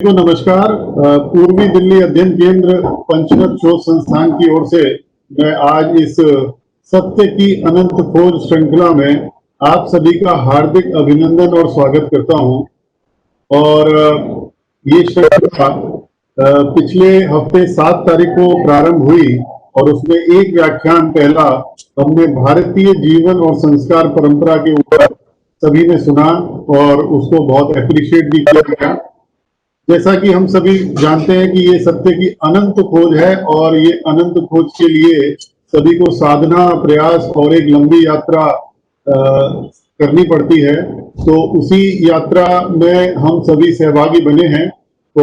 को नमस्कार। पूर्वी दिल्ली अध्ययन केंद्र पंचमत शोध संस्थान की ओर से मैं आज इस सत्य की अनंत खोज श्रृंखला में आप सभी का हार्दिक अभिनंदन और स्वागत करता हूं। और ये श्रृंखला पिछले हफ्ते 7 तारीख को प्रारंभ हुई और उसमें एक व्याख्यान पहला हमने भारतीय जीवन और संस्कार परंपरा के ऊपर सभी ने सुना और उसको बहुत एप्रिशिएट भी किया गया। जैसा कि हम सभी जानते हैं कि ये सत्य की अनंत खोज है और ये अनंत खोज के लिए सभी को साधना, प्रयास और एक लंबी यात्रा करनी पड़ती है। तो उसी यात्रा में हम सभी सहभागी बने हैं। तो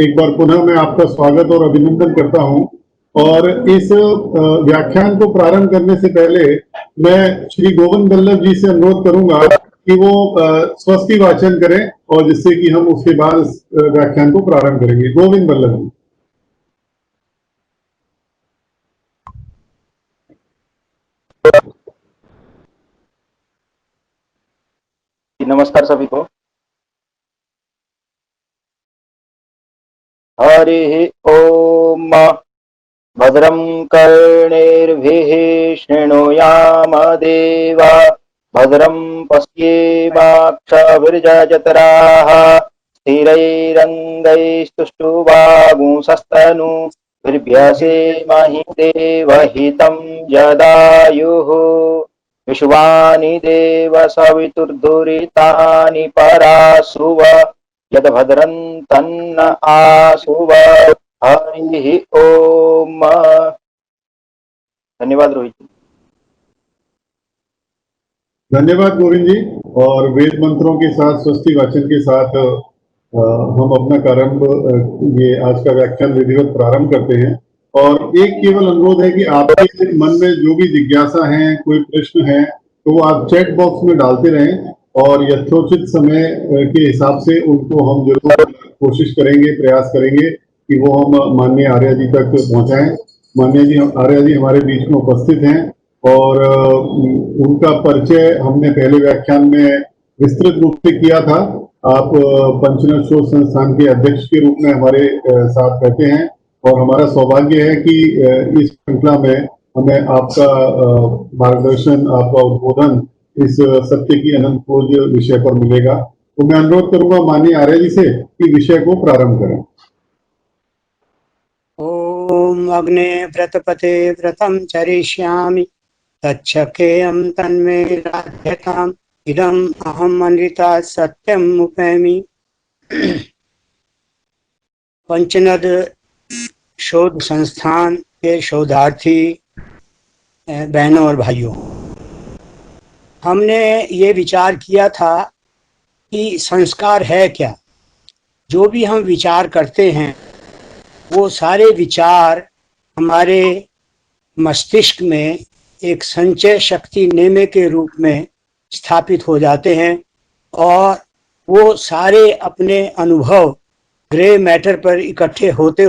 एक बार पुनः मैं आपका स्वागत और अभिनंदन करता हूं। और इस व्याख्यान को प्रारंभ करने से पहले मैं श्री गोविंद बल्लभ जी से अनुरोध करूंगा कि वो स्वस्ति वाचन करें और जिससे कि हम उसके बाद व्याख्यान को प्रारंभ करेंगे। गोविंद बल्लभ जी। नमस्कार सभी को। हरि ओम। भद्रं कर्णेर्भिः शृणुयाम देवा, भद्रं पश्येमाक्षभिर्यजत्राः, स्थिरैरङ्गैस्तुष्टुवागुंसस्तनूभिर्व्यसेमहि देवहितं जदायुः। विश्वानि देव सवितुर्दुरितानि परासुव, यद्भद्रं तन्न आसुव। हरि ओम। धन्यवाद रोहित जी। धन्यवाद गोविंद जी। और वेद मंत्रों के साथ, स्वस्ति वाचन के साथ हम अपना ये आज का व्याख्यान विधिवत प्रारंभ करते हैं। और एक केवल अनुरोध है कि आपके मन में जो भी जिज्ञासा है, कोई प्रश्न है, तो वो आप चैट बॉक्स में डालते रहें और यथोचित समय के हिसाब से उनको हम जरूर कोशिश करेंगे, प्रयास करेंगे कि वो हम माननीय आर्या जी तक पहुंचाएं। माननीय जी आर्या जी हमारे बीच में उपस्थित हैं और उनका परिचय हमने पहले व्याख्यान में विस्तृत रूप से किया था। आप पंचमत शोध संस्थान के अध्यक्ष के रूप में हमारे साथ रहते हैं और हमारा सौभाग्य है कि इस श्रृंखला में हमें आपका मार्गदर्शन, आपका उद्बोधन इस सत्य की अनंत खोज विषय पर मिलेगा। तो मैं अनुरोध करूंगा माननीय आर्य जी से कि विषय को प्रारंभ करें। ओम अग्ने व्रतपते व्रतं चरिष्यामि, तच्छकेयं तन्मे राध्यताम्, इदम् अहम् अनृता सत्यम् उपैमि। पंचनद शोध संस्थान के शोधार्थी बहनों और भाइयों, हमने ये विचार किया था कि संस्कार है क्या। जो भी हम विचार करते हैं वो सारे विचार हमारे मस्तिष्क में एक संचय शक्ति नेमे के रूप में स्थापित हो जाते हैं और वो सारे अपने अनुभव ग्रे मैटर पर इकट्ठे होते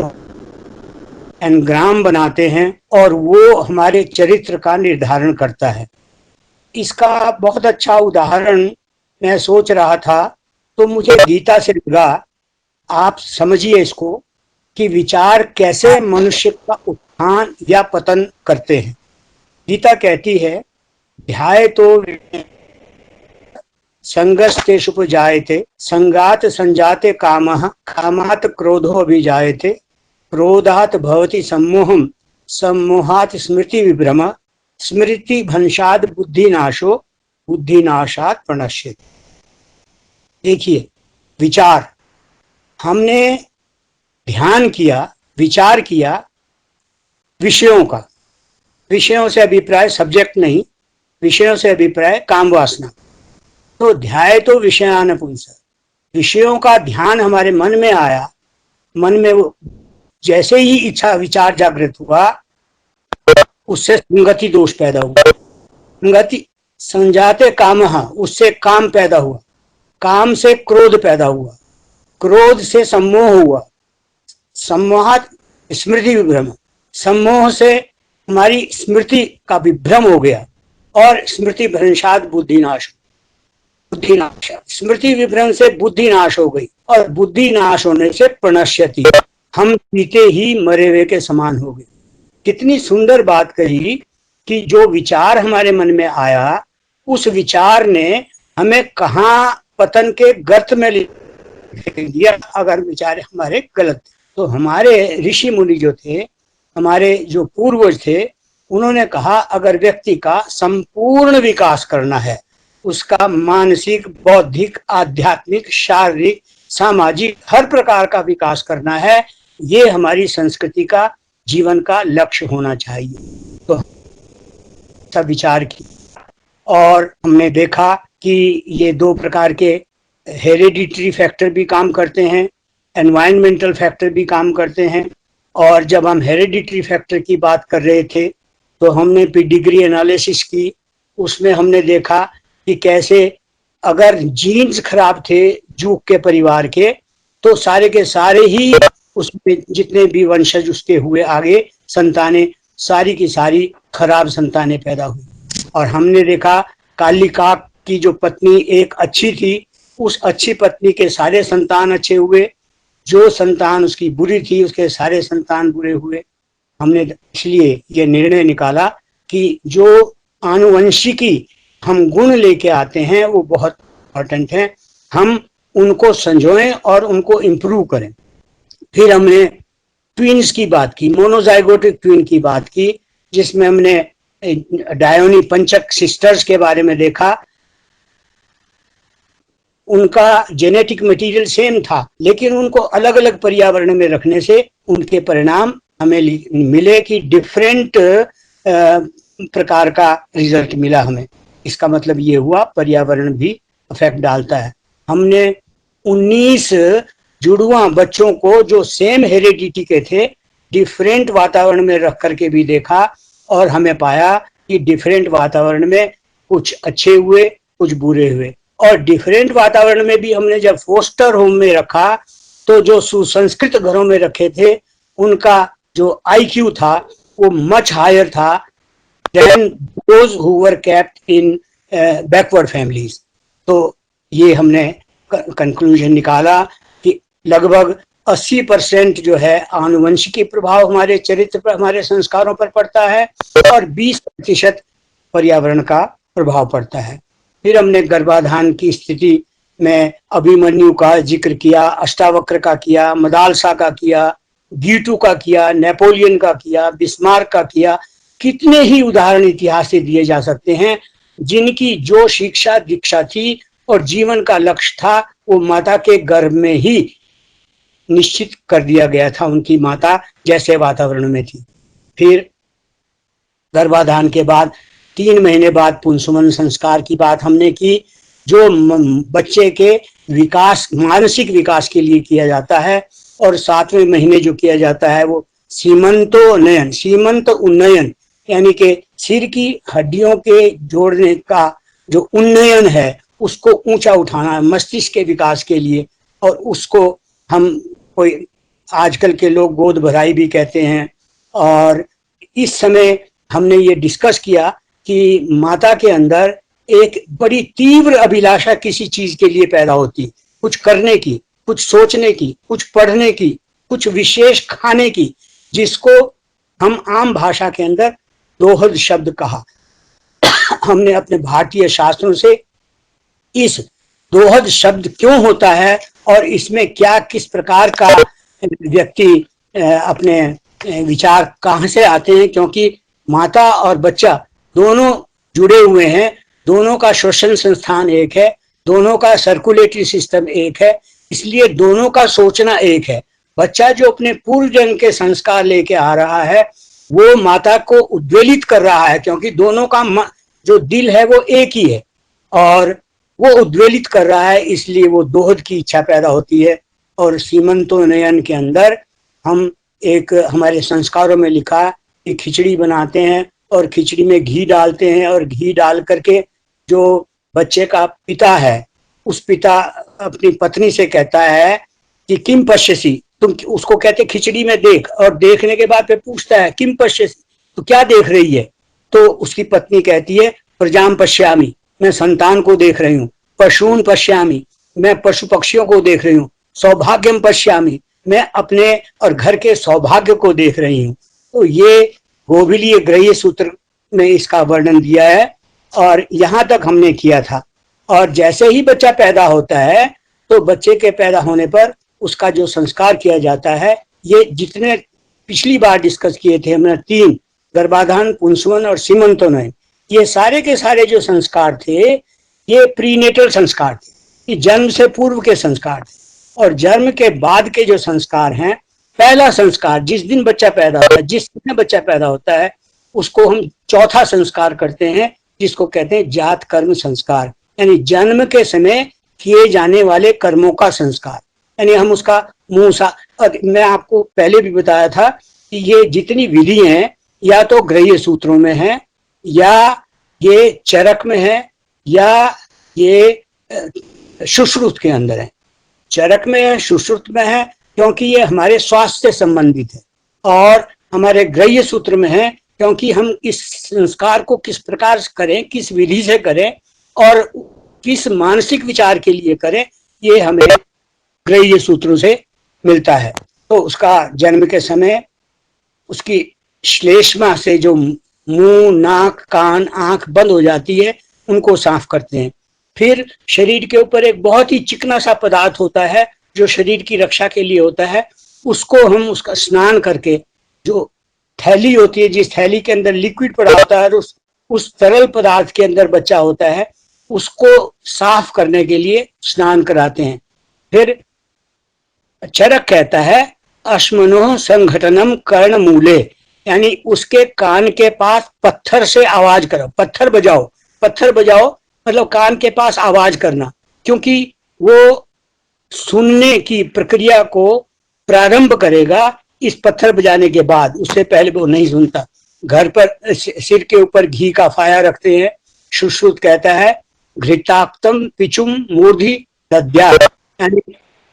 एनग्राम बनाते हैं और वो हमारे चरित्र का निर्धारण करता है। इसका बहुत अच्छा उदाहरण मैं सोच रहा था तो मुझे गीता से लगा। आप समझिए इसको कि विचार कैसे मनुष्य का उत्थान या पतन करते हैं। गीता कहती है, ध्यायतो संगस्तेषुपजायते, संगात संजाते कामः, कामात् क्रोधो अभिजायते, क्रोधात् भवति सम्मोहम्, सम्मोहात् स्मृति विभ्रम, स्मृति भंशात् बुद्धिनाशो, बुद्धिनाशात् प्रणश्यते। देखिए, विचार, हमने ध्यान किया, विचार किया विषयों का। विषयों से अभिप्राय सब्जेक्ट नहीं, विषयों से अभिप्राय काम वासना। तो ध्याय तो विषयान पुंस, विषयों का ध्यान हमारे मन में आया। मन में वो जैसे ही इच्छा विचार जागृत हुआ, उससे संगति दोष पैदा हुआ। संगति संजाते काम, उससे काम पैदा हुआ। काम से क्रोध पैदा हुआ, क्रोध से सम्मोह हुआ, सम्मोहात स्मृति विभ्रम, सम्मोह से हमारी स्मृति का विभ्रम हो गया और स्मृति भ्रंशात बुद्धिनाश, बुद्धिनाश, स्मृति विभ्रम से बुद्धि नाश हो गई और बुद्धि नाश होने से प्रणश्यति, हम जीते ही मरे हुए के समान हो गए। कितनी सुंदर बात कही कि जो विचार हमारे मन में आया, उस विचार ने हमें कहाँ पतन के गर्त में दिया। अगर विचार हमारे गलत थे तो हमारे ऋषि मुनि जो थे, हमारे जो पूर्वज थे, उन्होंने कहा अगर व्यक्ति का संपूर्ण विकास करना है, उसका मानसिक, बौद्धिक, आध्यात्मिक, शारीरिक, सामाजिक हर प्रकार का विकास करना है, ये हमारी संस्कृति का, जीवन का लक्ष्य होना चाहिए। तो सब विचार की और हमने देखा कि ये दो प्रकार के हेरिडिटरी फैक्टर भी काम करते हैं, एनवायरमेंटल फैक्टर भी काम करते हैं। और जब हम हेरिडिटरी फैक्टर की बात कर रहे थे तो हमने पेडिग्री एनालिसिस की, उसमें हमने देखा कि कैसे अगर जीन्स खराब थे जूक के परिवार के, तो सारे के सारे ही उसमें जितने भी वंशज उसके हुए आगे संतानें, सारी की सारी खराब संतानें पैदा हुई। और हमने देखा कालिकाक की जो पत्नी एक अच्छी थी, उस अच्छी पत्नी के सारे संतान अच्छे हुए, जो संतान उसकी बुरी थी उसके सारे संतान बुरे हुए। हमने इसलिए ये निर्णय निकाला कि जो आनुवंशिकी हम गुण लेके आते हैं वो बहुत इम्पोर्टेंट है, हम उनको संजोएं और उनको इम्प्रूव करें। फिर हमने ट्विन्स की बात की, मोनोजाइगोटिक ट्विन की बात की, जिसमें हमने डायोनी पंचक सिस्टर्स के बारे में देखा। उनका जेनेटिक मटेरियल सेम था, लेकिन उनको अलग अलग पर्यावरण में रखने से उनके परिणाम हमें मिले कि डिफरेंट प्रकार का रिजल्ट मिला हमें। इसका मतलब ये हुआ पर्यावरण भी इफेक्ट डालता है। हमने 19 जुड़वा बच्चों को जो सेम हेरिडिटी के थे, डिफरेंट वातावरण में रख करके भी देखा और हमें पाया कि डिफरेंट वातावरण में कुछ अच्छे हुए, कुछ बुरे हुए। और डिफरेंट वातावरण में भी हमने जब फोस्टर होम में रखा तो जो सुसंस्कृत घरों में रखे थे उनका जो आईक्यू था वो मच हायर था then those who were kept in backward families. तो ये हमने कंक्लूजन निकाला कि लगभग 80% जो है आनुवंशिकी प्रभाव हमारे चरित्र पर, हमारे संस्कारों पर पड़ता है और 20% पर्यावरण का प्रभाव पड़ता है। फिर हमने गर्भाधान की स्थिति में अभिमन्यु का जिक्र किया, अष्टावक्र का किया, मदालसा का किया, गीटू का किया, नेपोलियन का किया, बिस्मार्क का किया। कितने ही उदाहरण इतिहास से दिए जा सकते हैं जिनकी जो शिक्षा दीक्षा थी और जीवन का लक्ष्य था वो माता के गर्भ में ही निश्चित कर दिया गया था, उनकी माता जैसे वातावरण में थी। फिर गर्भाधान के बाद 3 महीने बाद पुंसवन संस्कार की बात हमने की, जो बच्चे के विकास, मानसिक विकास के लिए किया जाता है। और 7वें महीने जो किया जाता है वो सीमंतोन्नयन, सीमंत उन्नयन, यानी कि सिर की हड्डियों के जोड़ने का जो उन्नयन है उसको ऊंचा उठाना है मस्तिष्क के विकास के लिए। और उसको हम कोई आजकल के लोग गोद भराई भी कहते हैं। और इस समय हमने ये डिस्कस किया कि माता के अंदर एक बड़ी तीव्र अभिलाषा किसी चीज के लिए पैदा होती, कुछ करने की, कुछ सोचने की, कुछ पढ़ने की, कुछ विशेष खाने की, जिसको हम आम भाषा के अंदर दोहद शब्द कहा। हमने अपने भारतीय शास्त्रों से इस दोहद शब्द क्यों होता है और इसमें क्या किस प्रकार का व्यक्ति अपने विचार कहाँ से आते हैं, क्योंकि माता और बच्चा दोनों जुड़े हुए हैं, दोनों का श्वसन संस्थान एक है, दोनों का सर्कुलेटरी सिस्टम एक है, इसलिए दोनों का सोचना एक है। बच्चा जो अपने पूर्व जन्म के संस्कार लेके आ रहा है वो माता को उद्वेलित कर रहा है, क्योंकि दोनों का जो दिल है वो एक ही है और वो उद्वेलित कर रहा है, इसलिए वो दोहद की इच्छा पैदा होती है। और सीमंतोन्नयन के अंदर हम एक हमारे संस्कारों में लिखा कि खिचड़ी बनाते हैं और खिचड़ी में घी डालते हैं और घी डाल करके जो बच्चे का पिता है उस पिता अपनी पत्नी से कहता है कि किम पश्यसी, तुम उसको कहते खिचड़ी में देख, और देखने के बाद फिर पूछता है किम पश्यसी, तो क्या देख रही है? तो उसकी पत्नी कहती है प्रजाम पश्यामी, मैं संतान को देख रही हूँ, पशून पश्यामी, मैं पशु पक्षियों को देख रही हूँ, सौभाग्यम पश्यामि, मैं अपने और घर के सौभाग्य को देख रही हूँ। तो ये गोभिलीय ग्रह्य सूत्र में इसका वर्णन दिया है और यहाँ तक हमने किया था। और जैसे ही बच्चा पैदा होता है तो बच्चे के पैदा होने पर उसका जो संस्कार किया जाता है, ये जितने पिछली बार डिस्कस किए थे हमने, 3 गर्भाधान, पुंसवन और सीमंतोनयन, ये सारे के सारे जो संस्कार थे ये प्रीनेटल संस्कार थे, ये जन्म से पूर्व के संस्कार थे। और जन्म के बाद के जो संस्कार हैं, पहला संस्कार जिस दिन बच्चा पैदा होता है, जिस दिन बच्चा पैदा होता है उसको हम चौथा संस्कार करते हैं, जिसको कहते हैं जात कर्म संस्कार, यानी जन्म के समय किए जाने वाले कर्मों का संस्कार। यानी हम उसका मुंह सा, और मैं आपको पहले भी बताया था कि ये जितनी विधि हैं या तो ग्रह्य सूत्रों में है, या ये चरक में है, या ये सुश्रुत के अंदर है। चरक में है, सुश्रुत में है, क्योंकि ये हमारे स्वास्थ्य से संबंधित है, और हमारे ग्रह्य सूत्र में है क्योंकि हम इस संस्कार को किस प्रकार से करें, किस विधि से करें और किस मानसिक विचार के लिए करें, ये हमें ग्रह्य सूत्रों से मिलता है। तो उसका जन्म के समय उसकी श्लेष्मा से जो मुंह, नाक, कान, आंख बंद हो जाती है, उनको साफ करते हैं। फिर शरीर के ऊपर एक बहुत ही चिकना सा पदार्थ होता है जो शरीर की रक्षा के लिए होता है, उसको हम उसका स्नान करके, जो थैली होती है जिस थैली के अंदर लिक्विड पड़ा होता है, उस तरल पदार्थ के अंदर बच्चा होता है, उसको साफ करने के लिए स्नान कराते हैं। फिर चरक कहता है अश्मनो संघटनम कर्ण मूले, यानी उसके कान के पास पत्थर से आवाज करो, पत्थर बजाओ। पत्थर बजाओ मतलब कान के पास आवाज करना, क्योंकि वो सुनने की प्रक्रिया को प्रारंभ करेगा इस पत्थर बजाने के बाद, उससे पहले वो नहीं सुनता। घर पर सिर के ऊपर घी का फाया रखते हैं। सुश्रुत कहता है घृताक्तम पिचुम मूर्धि दद्या, यानी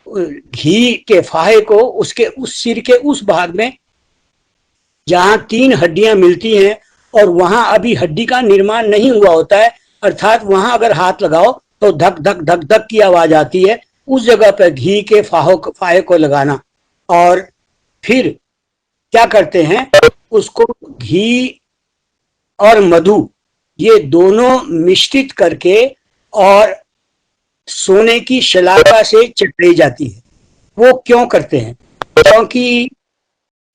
घी के फाहे को उसके उस सिर के उस भाग में जहां 3 हड्डियां मिलती हैं और वहां अभी हड्डी का निर्माण नहीं हुआ होता है, अर्थात वहां अगर हाथ लगाओ तो धक धक धक धक की आवाज आती है, उस जगह पर घी के फाहे को लगाना। और फिर क्या करते हैं, उसको घी और मधु ये दोनों मिश्रित करके और सोने की शलाका से चटाई जाती है। वो क्यों करते हैं? क्योंकि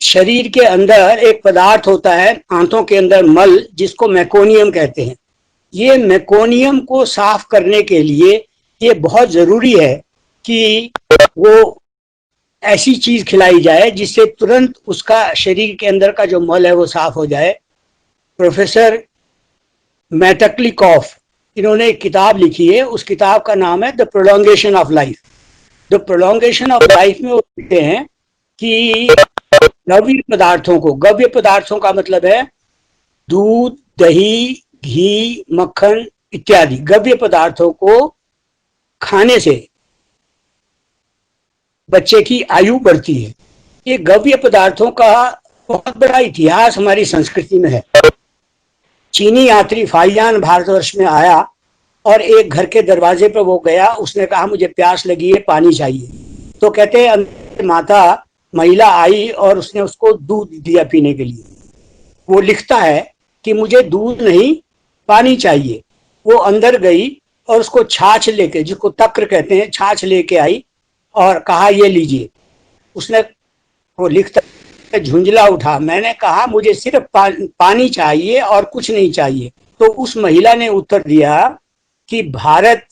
शरीर के अंदर एक पदार्थ होता है, आंतों के अंदर मल, जिसको मेकोनियम कहते हैं। ये मेकोनियम को साफ करने के लिए ये बहुत जरूरी है कि वो ऐसी चीज खिलाई जाए जिससे तुरंत उसका शरीर के अंदर का जो मल है वो साफ हो जाए। प्रोफेसर मेटक्लिकॉफ, इन्होंने एक किताब लिखी है, उस किताब का नाम है the prolongation of life. The prolongation of life में वो लिखते हैं कि गव्य पदार्थों को, गव्य पदार्थों का मतलब है दूध, दही, घी, मक्खन इत्यादि गव्य पदार्थों को खाने से बच्चे की आयु बढ़ती है। ये गव्य पदार्थों का बहुत बड़ा इतिहास हमारी संस्कृति में है। चीनी यात्री फाइयान भारतवर्ष में आया और एक घर के दरवाजे पर वो गया, उसने कहा मुझे प्यास लगी है, पानी चाहिए। तो कहते हैं माता महिला आई और उसने उसको दूध दिया पीने के लिए। वो लिखता है कि मुझे दूध नहीं पानी चाहिए। वो अंदर गई और उसको छाछ लेके, जिसको तक्र कहते हैं, छाछ लेके आई और कहा ये लीजिए। उसने, वो लिखता झुंझला उठा, मैंने कहा मुझे सिर्फ पानी चाहिए और कुछ नहीं चाहिए। तो उस महिला ने उत्तर दिया कि भारत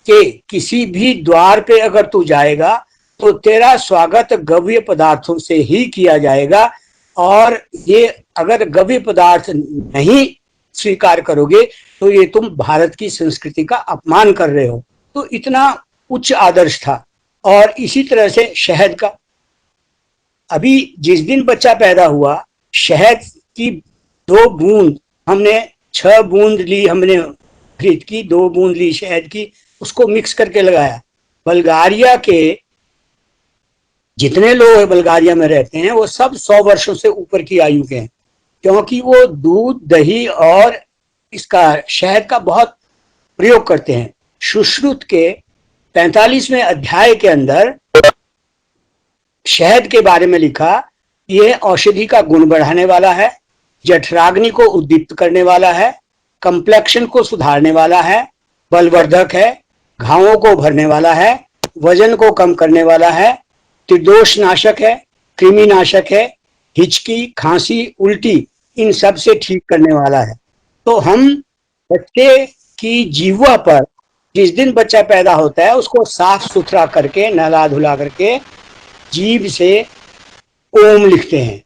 के किसी भी द्वार पे अगर तू जाएगा तो तेरा स्वागत गव्य पदार्थों से ही किया जाएगा, और ये अगर गव्य पदार्थ नहीं स्वीकार करोगे तो ये तुम भारत की संस्कृति का अपमान कर रहे हो। तो इतना उच्च आदर्श था। और इसी तरह से शहद का, अभी जिस दिन बच्चा पैदा हुआ, शहद की 2 बूंद, हमने 6 बूंद ली, हमने खरीद की 2 बूंद ली शहद की, उसको मिक्स करके लगाया। बल्गारिया के जितने लोग बल्गारिया में रहते हैं वो सब 100 वर्षों से ऊपर की आयु के हैं, क्योंकि वो दूध, दही और इसका शहद का बहुत प्रयोग करते हैं। सुश्रुत के 45वें अध्याय के अंदर शहद के बारे में लिखा, यह औषधि का गुण बढ़ाने वाला है, जठराग्नि को उद्दीप्त करने वाला है, कंप्लेक्शन को सुधारने वाला है, बलवर्धक है, घावों को भरने वाला है, वजन को कम करने वाला है, त्रिदोष नाशक है, कृमि नाशक है, हिचकी, खांसी, उल्टी इन सब से ठीक करने वाला है। तो हम बच्चे की जीवा पर जिस दिन बच्चा पैदा होता है उसको साफ सुथरा करके नहला धुला करके जीभ से ओम लिखते हैं।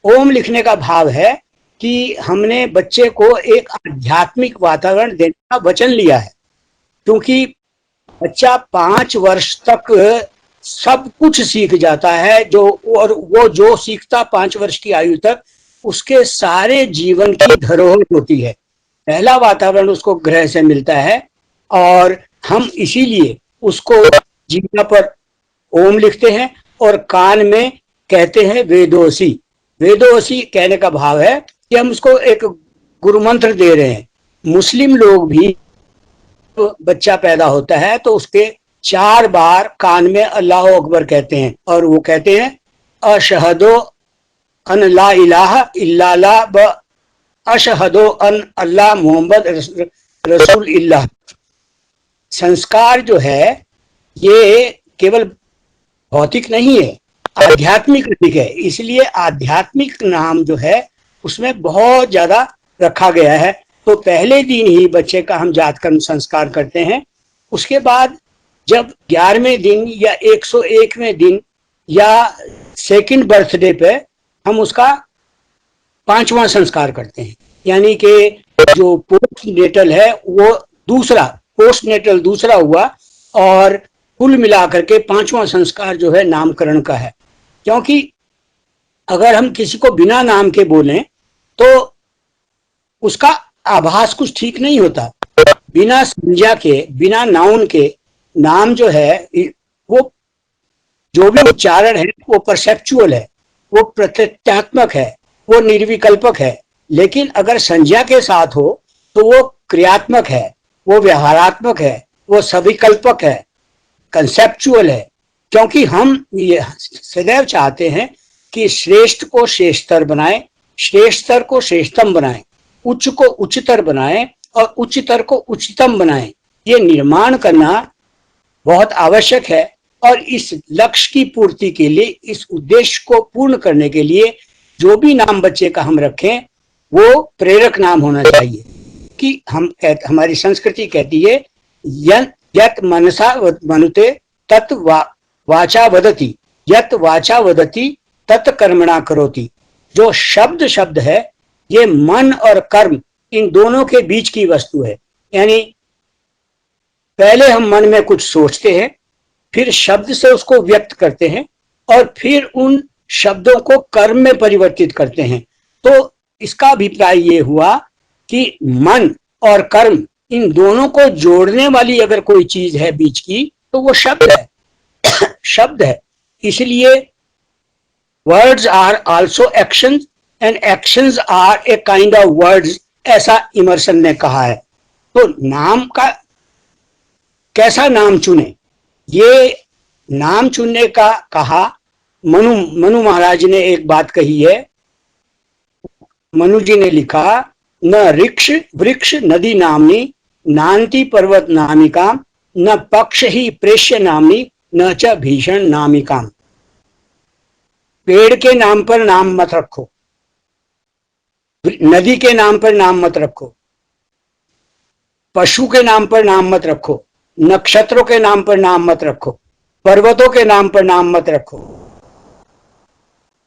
ओम लिखने का भाव है कि हमने बच्चे को एक आध्यात्मिक वातावरण देने का वचन लिया है, क्योंकि बच्चा 5 वर्ष तक सब कुछ सीख जाता है, और वो जो सीखता 5 वर्ष की आयु तक उसके सारे जीवन की धरोहर होती है। पहला वातावरण उसको ग्रह से मिलता है और हम इसीलिए उसको जीवा पर ओम लिखते हैं और कान में कहते हैं वेदोसी। वेदोसी कहने का भाव है कि हम उसको एक गुरु मंत्र दे रहे हैं। मुस्लिम लोग भी बच्चा पैदा होता है तो उसके 4 बार कान में अल्लाह अकबर कहते हैं और वो कहते हैं अशहदो अन ला इलाहा इल्लल्लाह व अशहदो अन अल्लाह मोहम्मद रसूल इल्लाह। संस्कार जो है ये केवल भौतिक नहीं है, आध्यात्मिक अधिक है, इसलिए आध्यात्मिक नाम जो है उसमें बहुत ज्यादा रखा गया है। तो पहले दिन ही बच्चे का हम जात कर्म संस्कार करते हैं। उसके बाद जब 11वें दिन या 101वें दिन या सेकंड बर्थडे पे हम उसका 5वां संस्कार करते हैं, यानी कि जो पोस्ट नेटल है वो दूसरा, पोस्ट नेटल दूसरा हुआ और कुल मिलाकर के 5वां संस्कार जो है नामकरण का है। क्योंकि अगर हम किसी को बिना नाम के बोलें तो उसका आभास कुछ ठीक नहीं होता। बिना संज्ञा के, बिना नाउन के नाम जो है वो जो भी उच्चारण है वो परसेप्चुअल है, वो प्रत्ययात्मक है, वो निर्विकल्पक है। लेकिन अगर संज्ञा के साथ हो तो वो क्रियात्मक है, वो व्यवहारात्मक है, वो सविकल्पक है, कंसेप्चुअल है। क्योंकि हम ये सदैव चाहते हैं कि श्रेष्ठ को श्रेष्ठतर बनाए, श्रेष्ठतर को श्रेष्ठतम बनाए, उच्च को उच्चतर बनाए और उच्चतर को उच्चतम बनाए। ये निर्माण करना बहुत आवश्यक है और इस लक्ष्य की पूर्ति के लिए, इस उद्देश्य को पूर्ण करने के लिए जो भी नाम बच्चे का हम रखें वो प्रेरक नाम होना चाहिए। कि हमारी संस्कृति कहती है यत मनसा मनुते तत् वाचा वदति, यत वाचा वदति तत् कर्मणा करोति। जो शब्द है ये मन और कर्म इन दोनों के बीच की वस्तु है। यानी पहले हम मन में कुछ सोचते हैं, फिर शब्द से उसको व्यक्त करते हैं और फिर उन शब्दों को कर्म में परिवर्तित करते हैं। तो इसका अभिप्राय ये हुआ कि मन और कर्म इन दोनों को जोड़ने वाली अगर कोई चीज है बीच की तो वो शब्द है। शब्द है। इसलिए words are also actions and actions are a kind of words, ऐसा इमर्सन ने कहा है। तो नाम का कैसा नाम चुने, ये नाम चुनने का कहा मनु महाराज ने एक बात कही है। मनु जी ने लिखा न ऋक्ष वृक्ष नदी नामनी नान्ति पर्वत नामिका, न पक्ष ही प्रेष्य नामनी न च भीषण नामिका। पेड़ के नाम पर नाम मत रखो, नदी के नाम पर नाम मत रखो, पशु के नाम पर नाम मत रखो, नक्षत्रों के नाम पर नाम मत रखो, पर्वतों के नाम पर नाम मत रखो।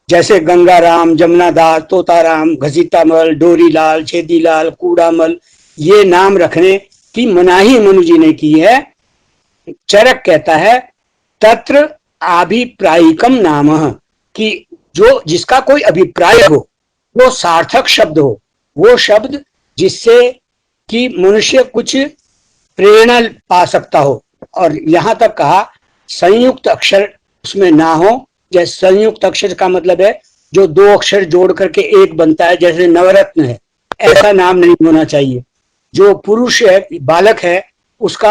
जैसे गंगाराम, जमुनादास, तोताराम, घसीटामल, डोरीलाल, छेदीलाल, कूड़ामल, ये नाम रखने की मनाही मनु जी ने की है। चरक कहता है तत्र अभिप्रायिकम नामः, कि जो जिसका कोई अभिप्राय हो, वो सार्थक शब्द हो, वो शब्द जिससे कि मनुष्य कुछ प्रेरणा पा सकता हो। और यहां तक कहा संयुक्त अक्षर उसमें ना हो। जैसे संयुक्त अक्षर का मतलब है जो 2 अक्षर जोड़ करके एक बनता है, जैसे नवरत्न है, ऐसा नाम नहीं होना चाहिए। जो पुरुष है, बालक है, उसका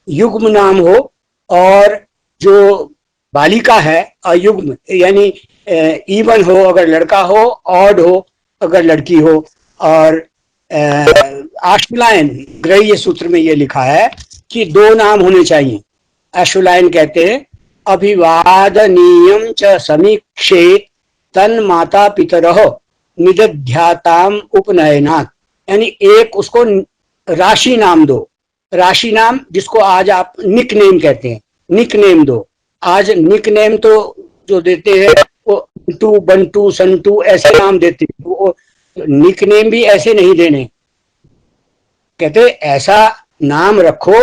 युग्म नाम हो, और जो बालिका है अयुग्म यानी इवन हो अगर लड़का हो, ऑड हो अगर लड़की हो। और आशुलायन ग्रह्य सूत्र में ये लिखा है कि 2 नाम होने चाहिए। आशुलायन कहते हैं अभिवादनीयम च समीक्षे तन माता पितरः निदध्याताम उपनयनात्, यानी एक उसको राशि नाम दो। राशि नाम जिसको आज आप निक नेम कहते हैं, निक नेम दो। आज निक नेम तो जो देते हैं वो टू बंटू संटू ऐसे नाम देते हैं, वो निक नेम भी ऐसे नहीं देने। कहते ऐसा नाम रखो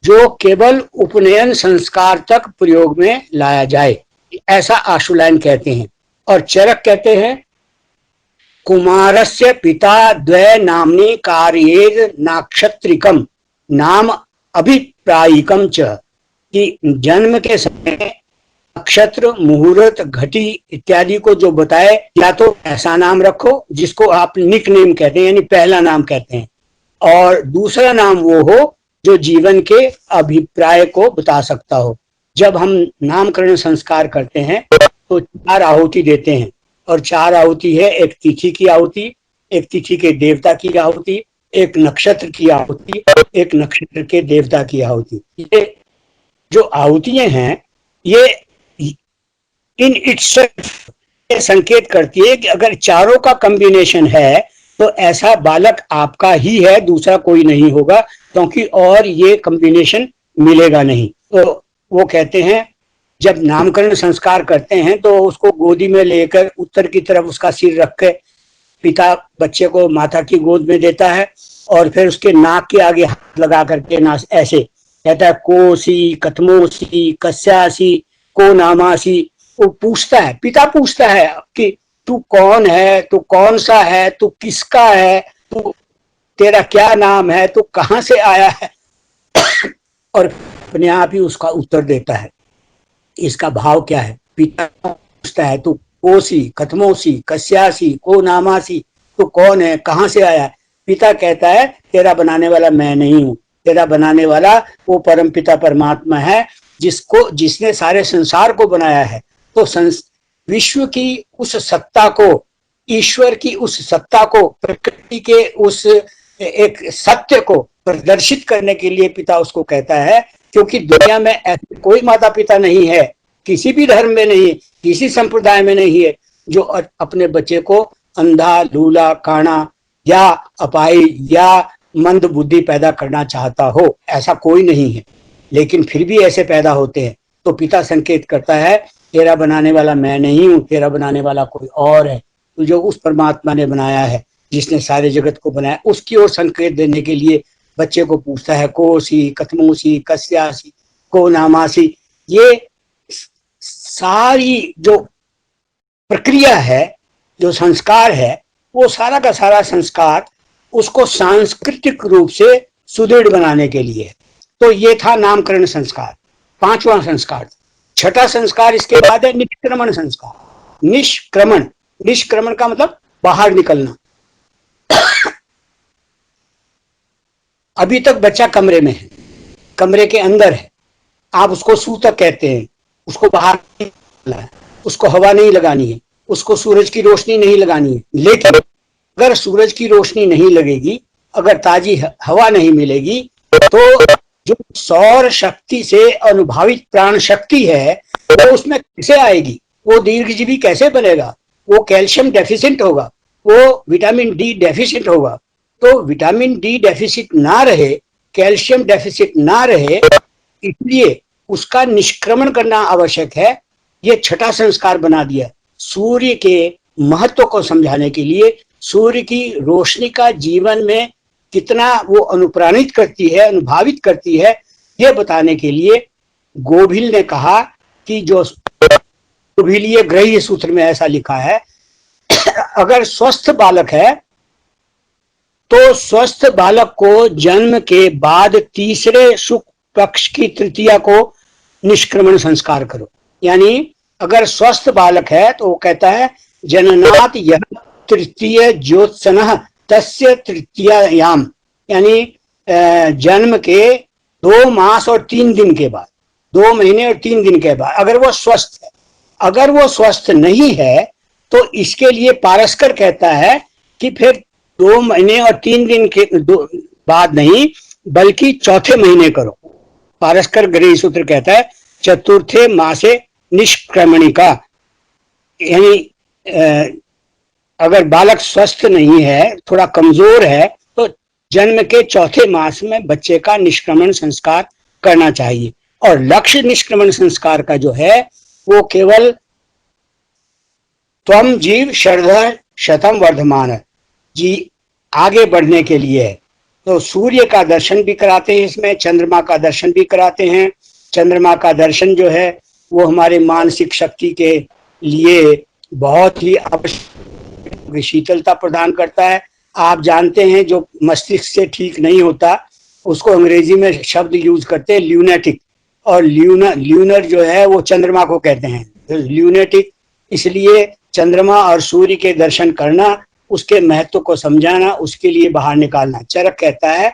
जो केवल उपनयन संस्कार तक प्रयोग में लाया जाए, ऐसा आशुलायन कहते हैं। और चरक कहते हैं कुमारस्य पिता द्वय नामनी कार्येद नाक्षत्रिकम नाम अभिप्रायिकम च, कि जन्म के समय नक्षत्र मुहूर्त घटी इत्यादि को जो बताए, या तो ऐसा नाम रखो जिसको आप निक नेम कहते हैं यानी पहला नाम कहते हैं, और दूसरा नाम वो हो जो जीवन के अभिप्राय को बता सकता हो। जब हम नामकरण संस्कार करते हैं तो 4 आहुति देते हैं, और 4 आहुति है, एक तिथि की आहुति, एक तिथि के देवता की आहुति, एक नक्षत्र की आहुति, एक नक्षत्र के देवता की आहुति। ये जो आहुतियां हैं ये इन इटसेल्फ ये संकेत करती है कि अगर चारों का कॉम्बिनेशन है तो ऐसा बालक आपका ही है, दूसरा कोई नहीं होगा, क्योंकि और ये कॉम्बिनेशन मिलेगा नहीं। तो वो कहते हैं जब नामकरण संस्कार करते हैं तो उसको गोदी में लेकर उत्तर की तरफ उसका सिर रख के पिता बच्चे को माता की गोद में देता है, और फिर उसके नाक के आगे हाथ लगा करके ना ऐसे कहता है कोसी कथमोसी कस्यासी को नामासी। वो पूछता है, पिता पूछता है कि तू कौन है, तू कौन सा है, तू किसका है, तू तेरा क्या नाम है, तू कहां से आया है, और अपने आप ही उसका उत्तर देता है। इसका भाव क्या है? पिता पूछता है तू कोसी कथमोसी कस्यासी को नामासी, तू कौन है, कहां से आया है? पिता कहता है तेरा बनाने वाला मैं नहीं हूं, तेरा बनाने वाला वो परम पिता परमात्मा है जिसने सारे संसार को बनाया है। तो विश्व की उस सत्ता को, ईश्वर की उस सत्ता को, प्रकृति के उस एक सत्य को प्रदर्शित करने के लिए पिता उसको कहता है, क्योंकि दुनिया में ऐसे कोई माता पिता नहीं है, किसी भी धर्म में नहीं, किसी संप्रदाय में नहीं है, जो अपने बच्चे को अंधा लूला काना या अपाई या मंद बुद्धि पैदा करना चाहता हो, ऐसा कोई नहीं है। लेकिन फिर भी ऐसे पैदा होते हैं। तो पिता संकेत करता है तेरा बनाने वाला मैं नहीं हूं, तेरा बनाने वाला कोई और है, तो जो उस परमात्मा ने बनाया है, जिसने सारे जगत को बनाया, उसकी ओर संकेत देने के लिए बच्चे को पूछता है कोसी कथमोसी कस्यासी को नामासी। ये सारी जो प्रक्रिया है, जो संस्कार है, वो सारा का सारा संस्कार उसको सांस्कृतिक रूप से सुदृढ़ बनाने के लिए। तो ये था नामकरण संस्कार, 5वां संस्कार। 6ठा संस्कार इसके बाद है निष्क्रमण संस्कार। निष्क्रमण, निष्क्रमण का मतलब बाहर निकलना। अभी तक बच्चा कमरे में है, कमरे के अंदर है, आप उसको सूतक कहते हैं, उसको बाहर नहीं निकलना है, उसको हवा नहीं लगानी है, उसको सूरज की रोशनी नहीं लगानी है। लेकिन अगर सूरज की रोशनी नहीं लगेगी, अगर ताजी हवा नहीं मिलेगी, तो जो सौर शक्ति से अनुभावित प्राण शक्ति है वो उसमें कैसे आएगी? वो दीर्घजीवी कैसे बनेगा? वो कैल्शियम डेफिशिएंट होगा, वो विटामिन डी डेफिशिएंट होगा। तो विटामिन डी डेफिशिएंट ना रहे, कैल्शियम डेफिशिएंट ना रहे, इसलिए उसका निष्क्रमण करना आवश्यक है। ये 6ठा संस्कार बना दिया सूर्य के महत्व को समझाने के लिए। सूर्य की रोशनी का जीवन में कितना वो अनुप्राणित करती है, अनुभावित करती है, ये बताने के लिए गोभिल ने कहा कि जो गोभिलीय ग्रह्य सूत्र में ऐसा लिखा है, अगर स्वस्थ बालक है तो स्वस्थ बालक को जन्म के बाद तीसरे शुक्ल पक्ष की तृतीया को निष्क्रमण संस्कार करो। यानी अगर स्वस्थ बालक है तो वो कहता है जननात यह तृतीय ज्योत्सनः तस्य तृतीयायाम, यानी जन्म के 2 मास और 3 दिन के बाद, 2 महीने और 3 दिन के बाद अगर वो स्वस्थ है। अगर वो स्वस्थ नहीं है तो इसके लिए पारस्कर कहता है कि फिर 2 महीने और 3 दिन के बाद नहीं, बल्कि चौथे महीने करो। पारस्कर गृह सूत्र कहता है चतुर्थे मासे निष्क्रमणिका, यानी अगर बालक स्वस्थ नहीं है, थोड़ा कमजोर है, तो जन्म के चौथे मास में बच्चे का निष्क्रमण संस्कार करना चाहिए। और लक्ष्य निष्क्रमण संस्कार का जो है वो केवल त्वम जीव शरधः शतम वर्धमान जी आगे बढ़ने के लिए है। तो सूर्य का दर्शन भी कराते हैं इसमें, चंद्रमा का दर्शन भी कराते हैं। चंद्रमा का दर्शन जो है वो हमारे मानसिक शक्ति के लिए बहुत ही आवश्यक, शीतलता प्रदान करता है। आप जानते हैं जो मस्तिष्क से ठीक नहीं होता उसको अंग्रेजी में शब्द यूज करते हैं ल्यूनेटिक, और ल्यूनर जो है वो चंद्रमा को कहते हैं, ल्यूनेटिक। इसलिए चंद्रमा और सूर्य के दर्शन करना, उसके महत्व को समझाना, उसके लिए बाहर निकालना। चरक कहता है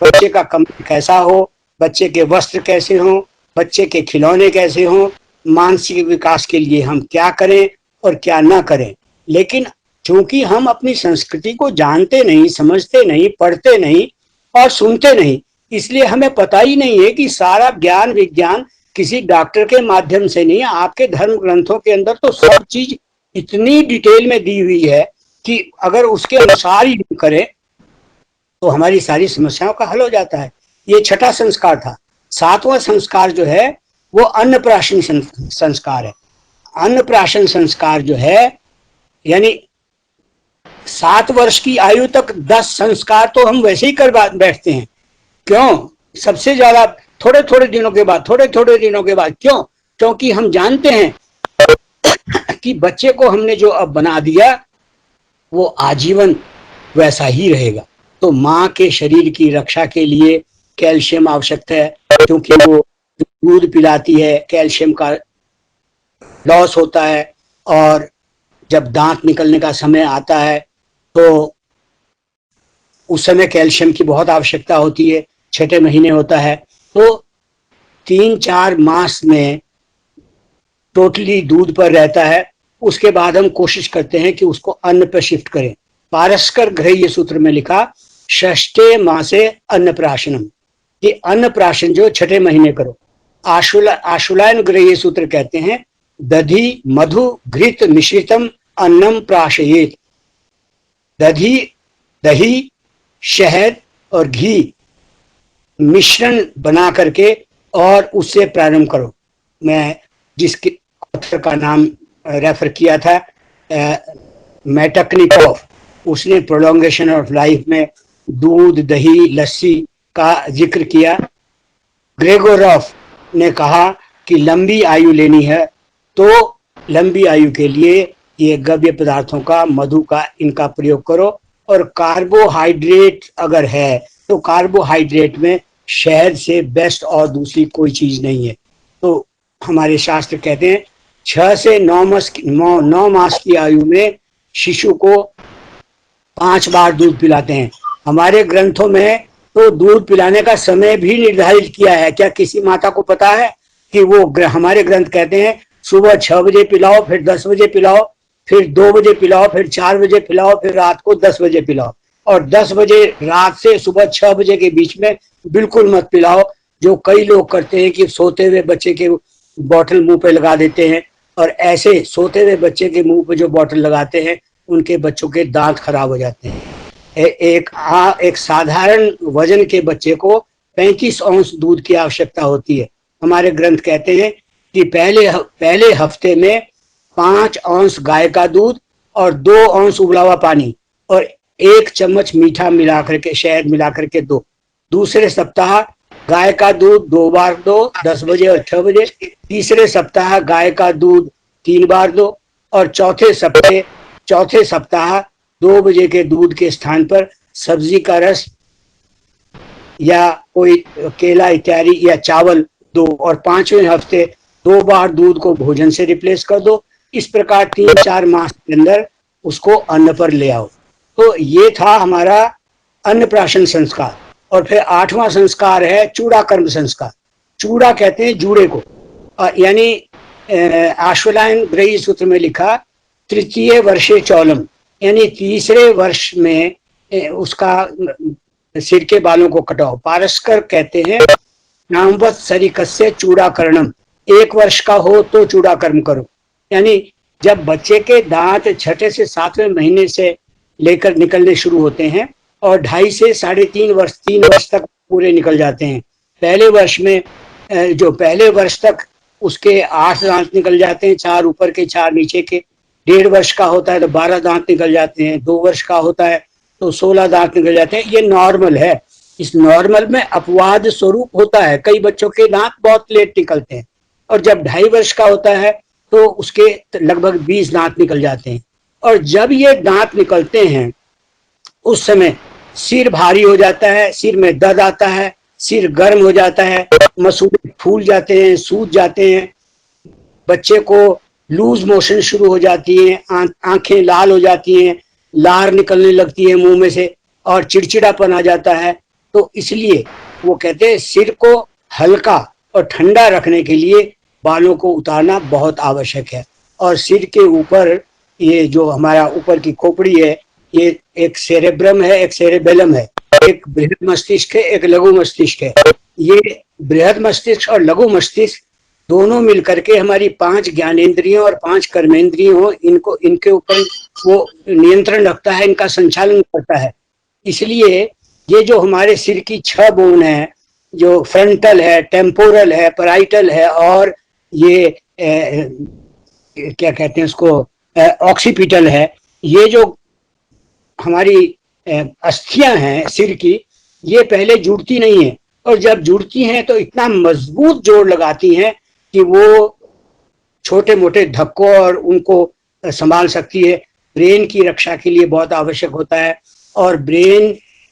बच्चे का कमर कैसा हो, बच्चे के वस्त्र कैसे हो, बच्चे के खिलौने कैसे हो, मानसिक विकास के लिए हम क्या करें और क्या ना करें। लेकिन चूंकि हम अपनी संस्कृति को जानते नहीं, समझते नहीं, पढ़ते नहीं और सुनते नहीं, इसलिए हमें पता ही नहीं है कि सारा ज्ञान विज्ञान किसी डॉक्टर के माध्यम से नहीं, आपके धर्म ग्रंथों के अंदर तो सब चीज इतनी डिटेल में दी हुई है कि अगर उसके अनुसार ही करें तो हमारी सारी समस्याओं का हल हो जाता है। ये छठा संस्कार था। सातवां संस्कार जो है वो अन्नप्राशन संस्कार है। अन्नप्राशन संस्कार जो है यानी 7 वर्ष की आयु तक 10 संस्कार तो हम वैसे ही कर बैठते हैं। क्यों? सबसे ज्यादा थोड़े थोड़े दिनों के बाद, क्यों? क्योंकि हम जानते हैं कि बच्चे को हमने जो अब बना दिया वो आजीवन वैसा ही रहेगा। तो माँ के शरीर की रक्षा के लिए कैल्शियम आवश्यक है, क्योंकि वो दूध पिलाती है, कैल्शियम का लॉस होता है, और जब दांत निकलने का समय आता है तो उस समय कैल्शियम की बहुत आवश्यकता होती है। 6ठे महीने होता है तो 3-4 मास में टोटली दूध पर रहता है। उसके बाद हम कोशिश करते हैं कि उसको अन्न पर शिफ्ट करें। पारस्कर ग्रह्य सूत्र में लिखा षष्ठे मासे अन्नप्राशनम, ये अन्नप्राशन जो 6ठे महीने करो। आशुलायन ग्रह्य सूत्र कहते हैं दधि मधु घृत मिश्रितम अन्नम प्राशयेत। दही शहद और घी मिश्रण बना करके और उससे प्रारंभ करो। मैं जिसके ऑथर का नाम रेफर किया था मेटकनिकोव, उसने प्रोलॉन्गेशन ऑफ लाइफ में दूध दही लस्सी का जिक्र किया। ग्रेगोरॉफ ने कहा कि लंबी आयु लेनी है तो लंबी आयु के लिए ये गव्य पदार्थों का, मधु का, इनका प्रयोग करो। और कार्बोहाइड्रेट अगर है तो कार्बोहाइड्रेट में शहद से बेस्ट और दूसरी कोई चीज नहीं है। तो हमारे शास्त्र कहते हैं 6 से 9 मास की आयु में शिशु को 5 बार दूध पिलाते हैं। हमारे ग्रंथों में तो दूध पिलाने का समय भी निर्धारित किया है। क्या किसी माता को पता है कि वो हमारे ग्रंथ कहते हैं सुबह 6 बजे पिलाओ, फिर 10 बजे पिलाओ, फिर 2 बजे पिलाओ, फिर 4 बजे पिलाओ, फिर रात को 10 बजे पिलाओ। और 10 बजे रात से सुबह 6 बजे के बीच में बिल्कुल मत पिलाओ, जो कई लोग करते हैं कि सोते हुए बच्चे के बॉटल मुंह पे लगा देते हैं। और ऐसे सोते हुए बच्चे के मुंह पे जो बॉटल लगाते हैं उनके बच्चों के दांत खराब हो जाते हैं। एक साधारण वजन के बच्चे को 35 औंस दूध की आवश्यकता होती है। हमारे ग्रंथ कहते हैं कि पहले हफ्ते में 5 औंस गाय का दूध और 2 औंस उबला हुआ पानी और 1 चम्मच मीठा मिला करके, शहद मिला करके दो। दूसरे सप्ताह गाय का दूध 2 बार दो, 10 बजे और 6 बजे। तीसरे सप्ताह गाय का दूध 3 बार दो। और चौथे सप्ताह 2 बजे के दूध के स्थान पर सब्जी का रस या कोई केला इत्यादि या चावल दो। और 5वें हफ्ते 2 बार दूध को भोजन से रिप्लेस कर दो। इस प्रकार 3-4 मास के अंदर उसको अन्न पर ले आओ। तो ये था हमारा अन्नप्राशन संस्कार। और फिर 8वां संस्कार है चूड़ा कर्म संस्कार। चूड़ा कहते हैं जूड़े को, यानी आश्वलायन ग्रही सूत्र में लिखा तृतीय वर्षे चौलम, यानी तीसरे वर्ष में उसका सिर के बालों को कटाओ। पारस्कर कहते हैं नामवत सरिकस्य चूड़ाकरणम, 1 वर्ष का हो तो चूड़ा कर्म करो, यानी जब बच्चे के दांत 6 से 7वें महीने से लेकर निकलने शुरू होते हैं और 2.5 से 3.5 वर्ष 3 वर्ष तक पूरे निकल जाते हैं। पहले वर्ष में जो पहले वर्ष तक उसके 8 दांत निकल जाते हैं, 4 ऊपर के 4 नीचे के। 1.5 वर्ष का होता है तो 12 दांत निकल जाते हैं। 2 वर्ष का होता है तो 16 दांत निकल जाते हैं। ये नॉर्मल है। इस नॉर्मल में अपवाद स्वरूप होता है, कई बच्चों के दांत बहुत लेट निकलते हैं, और जब 2.5 वर्ष का होता है तो उसके लगभग 20 दांत निकल जाते हैं। और जब ये दांत निकलते हैं उस समय सिर भारी हो जाता है, सिर में दर्द आता है, सिर गर्म हो जाता है, मसूड़े फूल जाते हैं, सूज जाते हैं, बच्चे को लूज मोशन शुरू हो जाती है, आंखें लाल हो जाती हैं, लार निकलने लगती है मुंह में से, और चिड़चिड़ापन आ जाता है। तो इसलिए वो कहते हैं सिर को हल्का और ठंडा रखने के लिए बालों को उतारना बहुत आवश्यक है। और सिर के ऊपर ये जो हमारा ऊपर की खोपड़ी है, ये एक सेरेब्रम है, एक सेरेबेलम है, एक बृहद मस्तिष्क है, एक लघु मस्तिष्क है। ये बृहद मस्तिष्क और लघु मस्तिष्क दोनों मिलकर के हमारी 5 ज्ञानेंद्रियों और 5 कर्मेंद्रियों इनको इनके ऊपर वो नियंत्रण रखता है, इनका संचालन करता है। इसलिए ये जो हमारे सिर की 6 बोन है, जो फ्रंटल है, टेम्पोरल है, पैराइटल है, और ये क्या कहते हैं उसको, ऑक्सीपिटल है, ये जो हमारी अस्थियां हैं सिर की, ये पहले जुड़ती नहीं है, और जब जुड़ती हैं तो इतना मजबूत जोड़ लगाती हैं कि वो छोटे मोटे धक्कों और उनको संभाल सकती है। ब्रेन की रक्षा के लिए बहुत आवश्यक होता है। और ब्रेन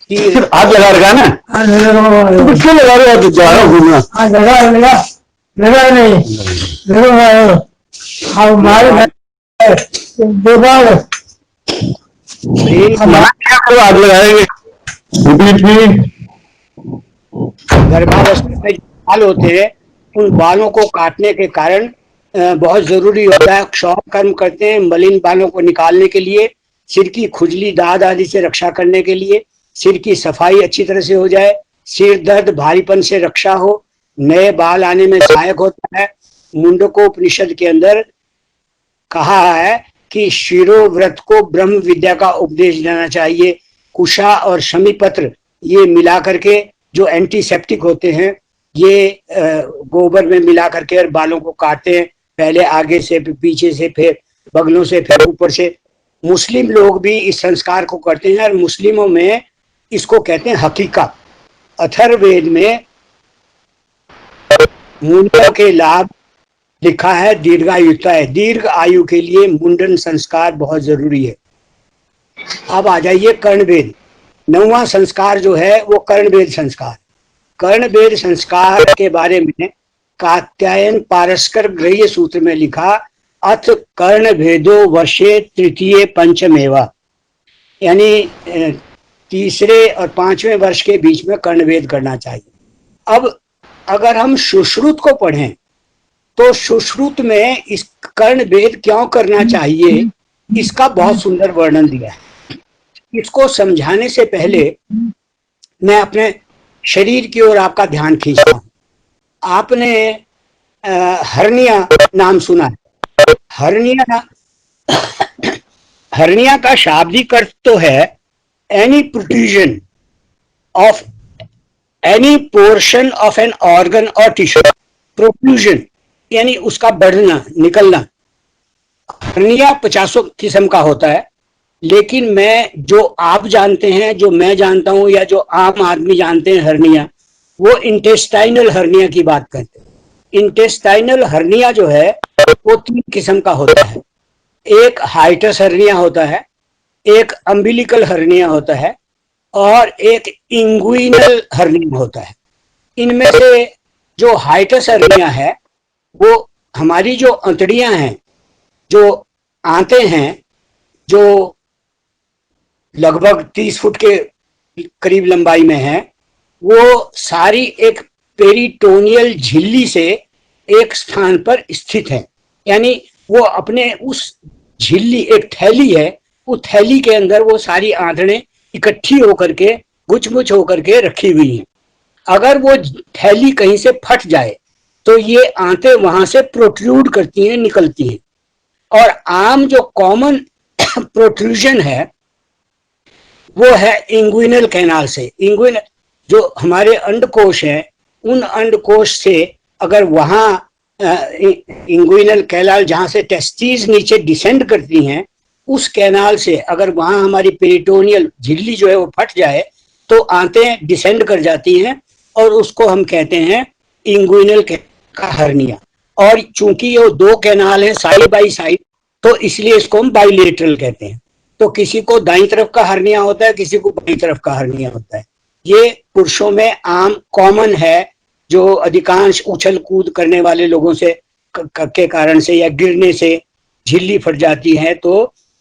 की हाथ लगा रखा ना, तो क्यों लगा रहे हो? जा रहा हूँ घूमना। लगा नहीं, हमारे हाथ लगाएंगे। गर्भावस्था में बाल होते हैं, उन बालों को काटने के कारण बहुत जरूरी होता है, क्षौर कर्म करते हैं मलिन बालों को निकालने के लिए, सिर की खुजली दाद आदि से रक्षा करने के लिए, सिर की सफाई अच्छी तरह से हो जाए, सिर दर्द भारीपन से रक्षा हो, नए बाल आने में सहायक होता है। मुंडको उपनिषद के अंदर कहा है कि शिरोव्रत को ब्रह्म विद्या का उपदेश देना चाहिए। कुशा और शमीपत्र ये मिला करके जो एंटीसेप्टिक होते हैं, ये गोबर में मिला करके और बालों को काटते हैं, पहले आगे से, फिर पीछे से, फिर बगलों से, फिर ऊपर से। मुस्लिम लोग भी इस संस्कार को करते हैं, और मुस्लिमों में इसको कहते हैं हकीका। अथर्ववेद में मुंडन के लाभ लिखा है, दीर्घायुता है, दीर्घ आयु के लिए मुंडन संस्कार बहुत जरूरी है। अब आ जाइए कर्णवेद। 9वां संस्कार जो है वो कर्णवेद संस्कार। कर्णवेद संस्कार के बारे में कात्यायन पारस्कर गृह्य सूत्र में लिखा, अथ कर्ण भेदो वर्षे तृतीय पंचमेवा, यानी तीसरे और 5वें वर्ष के बीच में कर्णवेद करना चाहिए। अब अगर हम सुश्रुत को पढ़ें तो सुश्रुत में इस कर्णवेद क्यों करना चाहिए, इसका बहुत सुंदर वर्णन दिया है। इसको समझाने से पहले मैं अपने शरीर की ओर आपका ध्यान खींचता हूं। आपने हर्निया नाम सुना है? हर्निया का शाब्दिक अर्थ तो है any protrusion of any portion of an organ और टिश्यू। प्रोट्रूजन यानी उसका बढ़ना, निकलना। हर्निया 50 किस्म का होता है, लेकिन मैं जो आप जानते हैं, जो मैं जानता हूं, या जो आम आदमी जानते हैं हर्निया, वो इंटेस्टाइनल हर्निया की बात करते हैं। इंटेस्टाइनल हर्निया जो है वो 3 किस्म का होता है। एक हाइटस हर्निया होता है, एक अम्बिलिकल हर्निया होता है, और एक इंगुइनल हर्निया होता है। इनमें से जो हाइटस हर्निया है वो हमारी जो अंतड़ियां हैं, जो आंते हैं, जो लगभग 30 फुट के करीब लंबाई में है, वो सारी एक पेरिटोनियल झिल्ली से एक स्थान पर स्थित है। यानी वो अपने उस झिल्ली, एक थैली है, उस थैली के अंदर वो सारी आंतड़ें इकट्ठी होकर के, गुछ होकर के रखी हुई हैं। अगर वो थैली कहीं से फट जाए तो ये आंतें वहां से प्रोट्रूड करती हैं, निकलती हैं। और आम जो कॉमन प्रोट्रूजन है वो है इंग्विनल कैनाल से। इंग्विनल जो हमारे अंडकोश है, उन अंडकोश से अगर वहां इंग्विनल कैनाल जहां से टेस्टिस नीचे डिसेंड करती हैं, उस कैनाल से अगर वहां हमारी पेरिटोनियल झिल्ली जो है वो फट जाए तो आंतें डिसेंड कर जाती हैं और उसको हम कहते हैं इंग्विनल का हर्निया। और चूंकि ये दो कैनाल हैं साइड बाई साइड, तो इसलिए इसको हम बाइलेटरल कहते हैं। तो किसी को दाईं तरफ का हर्निया होता है, किसी को बाईं तरफ का हर्निया होता है। ये पुरुषों में आम कॉमन है, जो अधिकांश उछल कूद करने वाले लोगों से के कारण से या गिरने से झिल्ली फट जाती है तो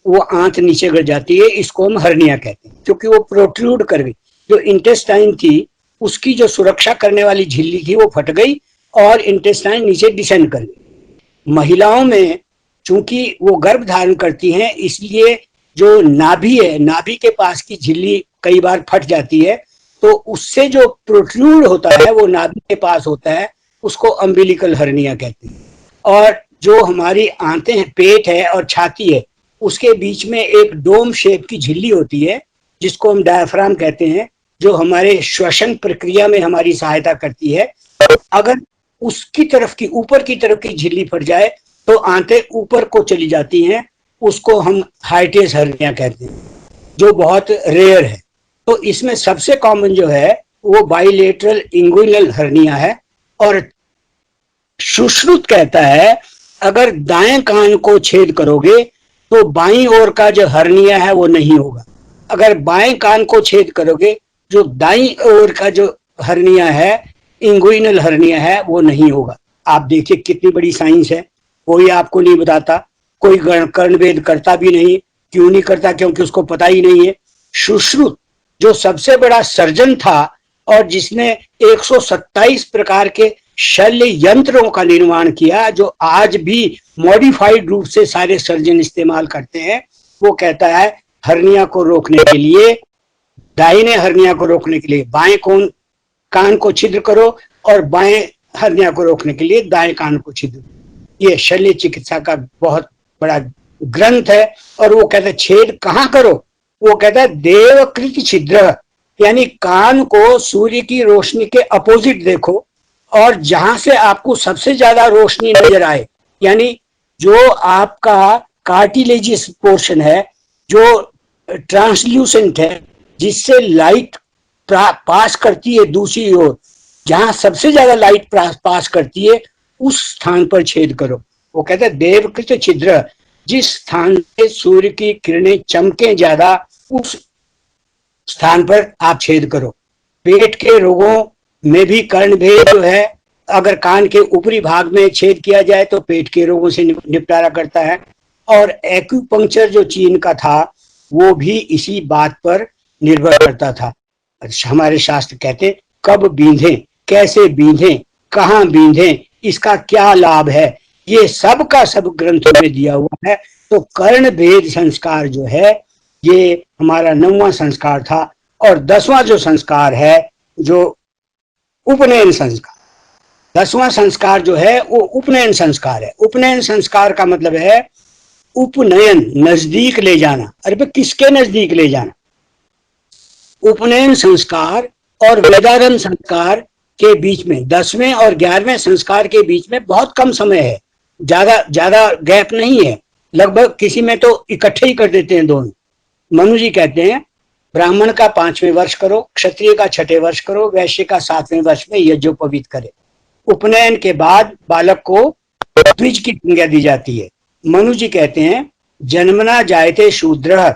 वो आंत नीचे गिर जाती है, इसको हम हर्निया कहते हैं, क्योंकि वो प्रोट्रूड कर गई। जो इंटेस्टाइन थी उसकी जो सुरक्षा करने वाली झिल्ली थी वो फट गई और इंटेस्टाइन नीचे डिसेंड कर गई। महिलाओं में चूंकि वो गर्भ धारण करती हैं, इसलिए जो नाभि है, नाभि के पास की झिल्ली कई बार फट जाती है, तो उससे जो प्रोट्रूड होता है वो नाभि के पास होता है, उसको अम्बिलिकल हर्निया कहते हैं। और जो हमारी आंतें हैं, पेट है और छाती है, उसके बीच में एक डोम शेप की झिल्ली होती है जिसको हम डायफ्राम कहते हैं, जो हमारे श्वसन प्रक्रिया में हमारी सहायता करती है। अगर उसकी तरफ की, ऊपर की तरफ की झिल्ली फट जाए तो आंतें ऊपर को चली जाती हैं, उसको हम हाइटिस हर्निया कहते हैं, जो बहुत रेयर है। तो इसमें सबसे कॉमन जो है वो बाइलेटरल इंग्विनल हर्निया है। और सुश्रुत कहता है अगर दाएं कान को छेद करोगे तो बाईं ओर का जो हर्निया है वो नहीं होगा, अगर बाएं कान को छेद करोगे जो दाईं ओर का जो हर्निया है, इंग्विनल हर्निया है, वो नहीं होगा। आप देखिए कितनी बड़ी साइंस है, कोई आपको नहीं बताता, कोई कर्णवेद करता भी नहीं। क्यों नहीं करता? क्योंकि उसको पता ही नहीं है। सुश्रुत जो सबसे बड़ा सर्जन था और जिसने 127 प्रकार के शल्य यंत्रों का निर्माण किया, जो आज भी मॉडिफाइड रूप से सारे सर्जन इस्तेमाल करते हैं, वो कहता है हर्निया को रोकने के लिए, दाहिने हर्निया को रोकने के लिए बाएं कान को छिद्र करो और बाएं हर्निया को रोकने के लिए दाएं कान को छिद्र। ये शल्य चिकित्सा का बहुत बड़ा ग्रंथ है। और वो कहता है छेद कहाँ करो? वो कहता है देवकृत छिद्र, यानी कान को सूर्य की रोशनी के अपोजिट देखो और जहां से आपको सबसे ज्यादा रोशनी नजर आए, यानी जो आपका कार्टिलेजियस पोर्शन है, जो ट्रांसल्यूसेंट है, जिससे लाइट पास करती है दूसरी ओर, जहां सबसे ज्यादा लाइट पास करती है उस स्थान पर छेद करो। वो कहते हैं देवकृत छिद्र, जिस स्थान से सूर्य की किरणें चमके ज्यादा उस स्थान पर आप छेद करो। पेट के रोगों में भी कर्णभेद जो है, अगर कान के ऊपरी भाग में छेद किया जाए तो पेट के रोगों से निपटारा करता है। और एक्यूपंक्चर जो चीन का था वो भी इसी बात पर निर्भर करता था। हमारे शास्त्र कहते कब बींधें, कैसे बींधें, कहाँ बींधें, इसका क्या लाभ है, ये सब का सब ग्रंथों में दिया हुआ है। तो कर्ण भेद संस्कार जो है ये हमारा 9वां संस्कार था। और 10वां जो संस्कार है, जो उपनयन संस्कार, 10वां संस्कार जो है वो उपनयन संस्कार है। उपनयन संस्कार का मतलब है उपनयन, नजदीक ले जाना। अरे भाई किसके नजदीक ले जाना? उपनयन संस्कार और वेदारंभ संस्कार के बीच में, 10वें और 11वें संस्कार के बीच में बहुत कम समय है, ज्यादा गैप नहीं है। लगभग किसी में तो इकट्ठे ही कर देते हैं दोनों। मनु जी कहते हैं ब्राह्मण का 5वें वर्ष करो, क्षत्रिय का 6ठे वर्ष करो, वैश्य का 7वें वर्ष में यज्ञोपवीत करे। उपनयन के बाद बालक को द्विज की संज्ञा दी जाती है। मनु जी कहते हैं जन्मना जायते शूद्र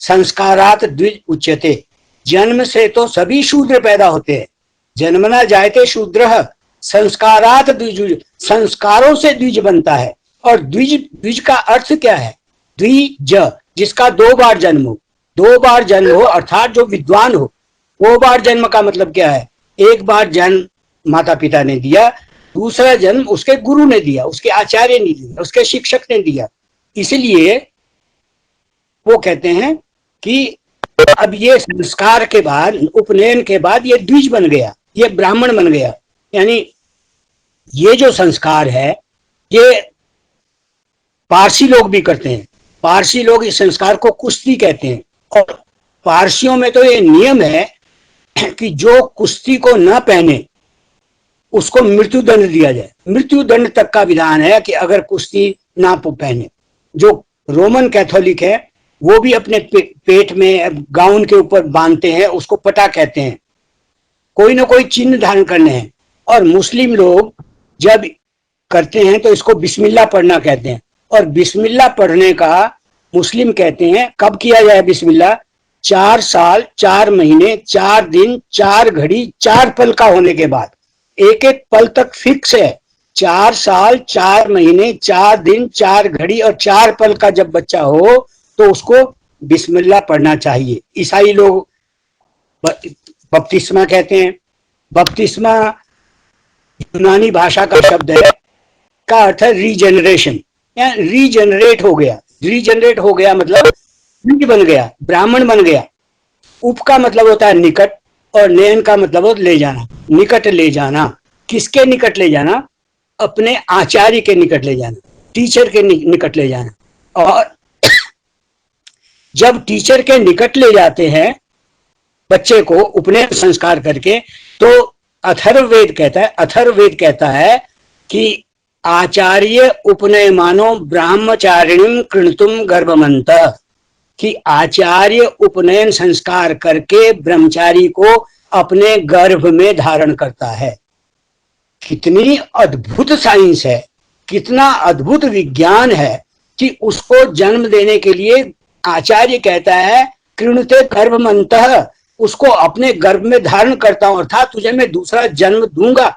संस्कारात द्विज उच्यते, जन्म से तो सभी शूद्र पैदा होते हैं। जन्मना जायते शूद्र संस्कारात द्विज, संस्कारों से द्विज बनता है। और द्विज का अर्थ क्या है? द्विज, जिसका 2 बार जन्म हो, 2 बार जन्म हो, अर्थात जो विद्वान हो। 2 बार जन्म का मतलब क्या है? एक बार जन्म माता पिता ने दिया, दूसरा जन्म उसके गुरु ने दिया, उसके आचार्य ने दिया, उसके शिक्षक ने दिया। इसलिए वो कहते हैं कि अब ये संस्कार के बाद, उपनयन के बाद ये द्विज बन गया, ये ब्राह्मण बन गया। यानी ये जो संस्कार है ये पारसी लोग भी करते हैं। पारसी लोग इस संस्कार को कुश्ती कहते हैं, और पारसियों में तो ये नियम है कि जो कुश्ती को न पहने उसको मृत्यु दंड दिया जाए। मृत्यु दंड तक का विधान है कि अगर कुश्ती ना पहने। जो रोमन कैथोलिक है वो भी अपने पेट में गाउन के ऊपर बांधते हैं, उसको पटा कहते हैं, कोई ना कोई चिन्ह धारण करने हैं। और मुस्लिम लोग जब करते हैं तो इसको बिस्मिल्लाह पढ़ना कहते हैं, और बिस्मिल्लाह पढ़ने का मुस्लिम कहते हैं कब किया जाए बिस्मिल्लाह? 4 साल 4 महीने 4 दिन 4 घड़ी 4 पल का होने के बाद। एक एक पल तक फिक्स है। 4 साल 4 महीने 4 दिन 4 घड़ी और 4 पल का जब बच्चा हो तो उसको बिस्मिल्लाह पढ़ना चाहिए। ईसाई लोग बपतिस्मा कहते हैं। बपतिस्मा यूनानी भाषा का शब्द है, का अर्थ है रीजनरेशन, या रीजनरेट हो गया। रीजनरेट हो गया मतलब द्विज बन गया, ब्राह्मण बन गया। उप का मतलब होता है निकट, और नयन का मतलब होता है ले जाना, निकट ले जाना। किसके निकट ले जाना? अपने आचार्य के निकट ले जाना, टीचर के निकट ले जाना। और जब टीचर के निकट ले जाते हैं बच्चे को उपनयन संस्कार करके, तो अथर्ववेद कहता है कि आचार्य उपनयमानो ब्रह्मचारिणीम कृणुतुम गर्भमंतः, कि आचार्य उपनयन संस्कार करके ब्रह्मचारी को अपने गर्भ में धारण करता है। कितनी अद्भुत साइंस है, कितना अद्भुत विज्ञान है कि उसको जन्म देने के लिए आचार्य कहता है कृणुते गर्भमंतः, उसको अपने गर्भ में धारण करता हूं, अर्थात तुझे मैं दूसरा जन्म दूंगा।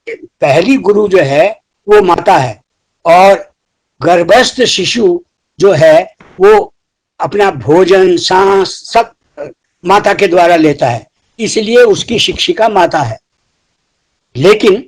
पहली गुरु जो है वो माता है, और गर्भस्थ शिशु जो है वो अपना भोजन सांस सब माता के द्वारा लेता है, इसलिए उसकी शिक्षिका माता है। लेकिन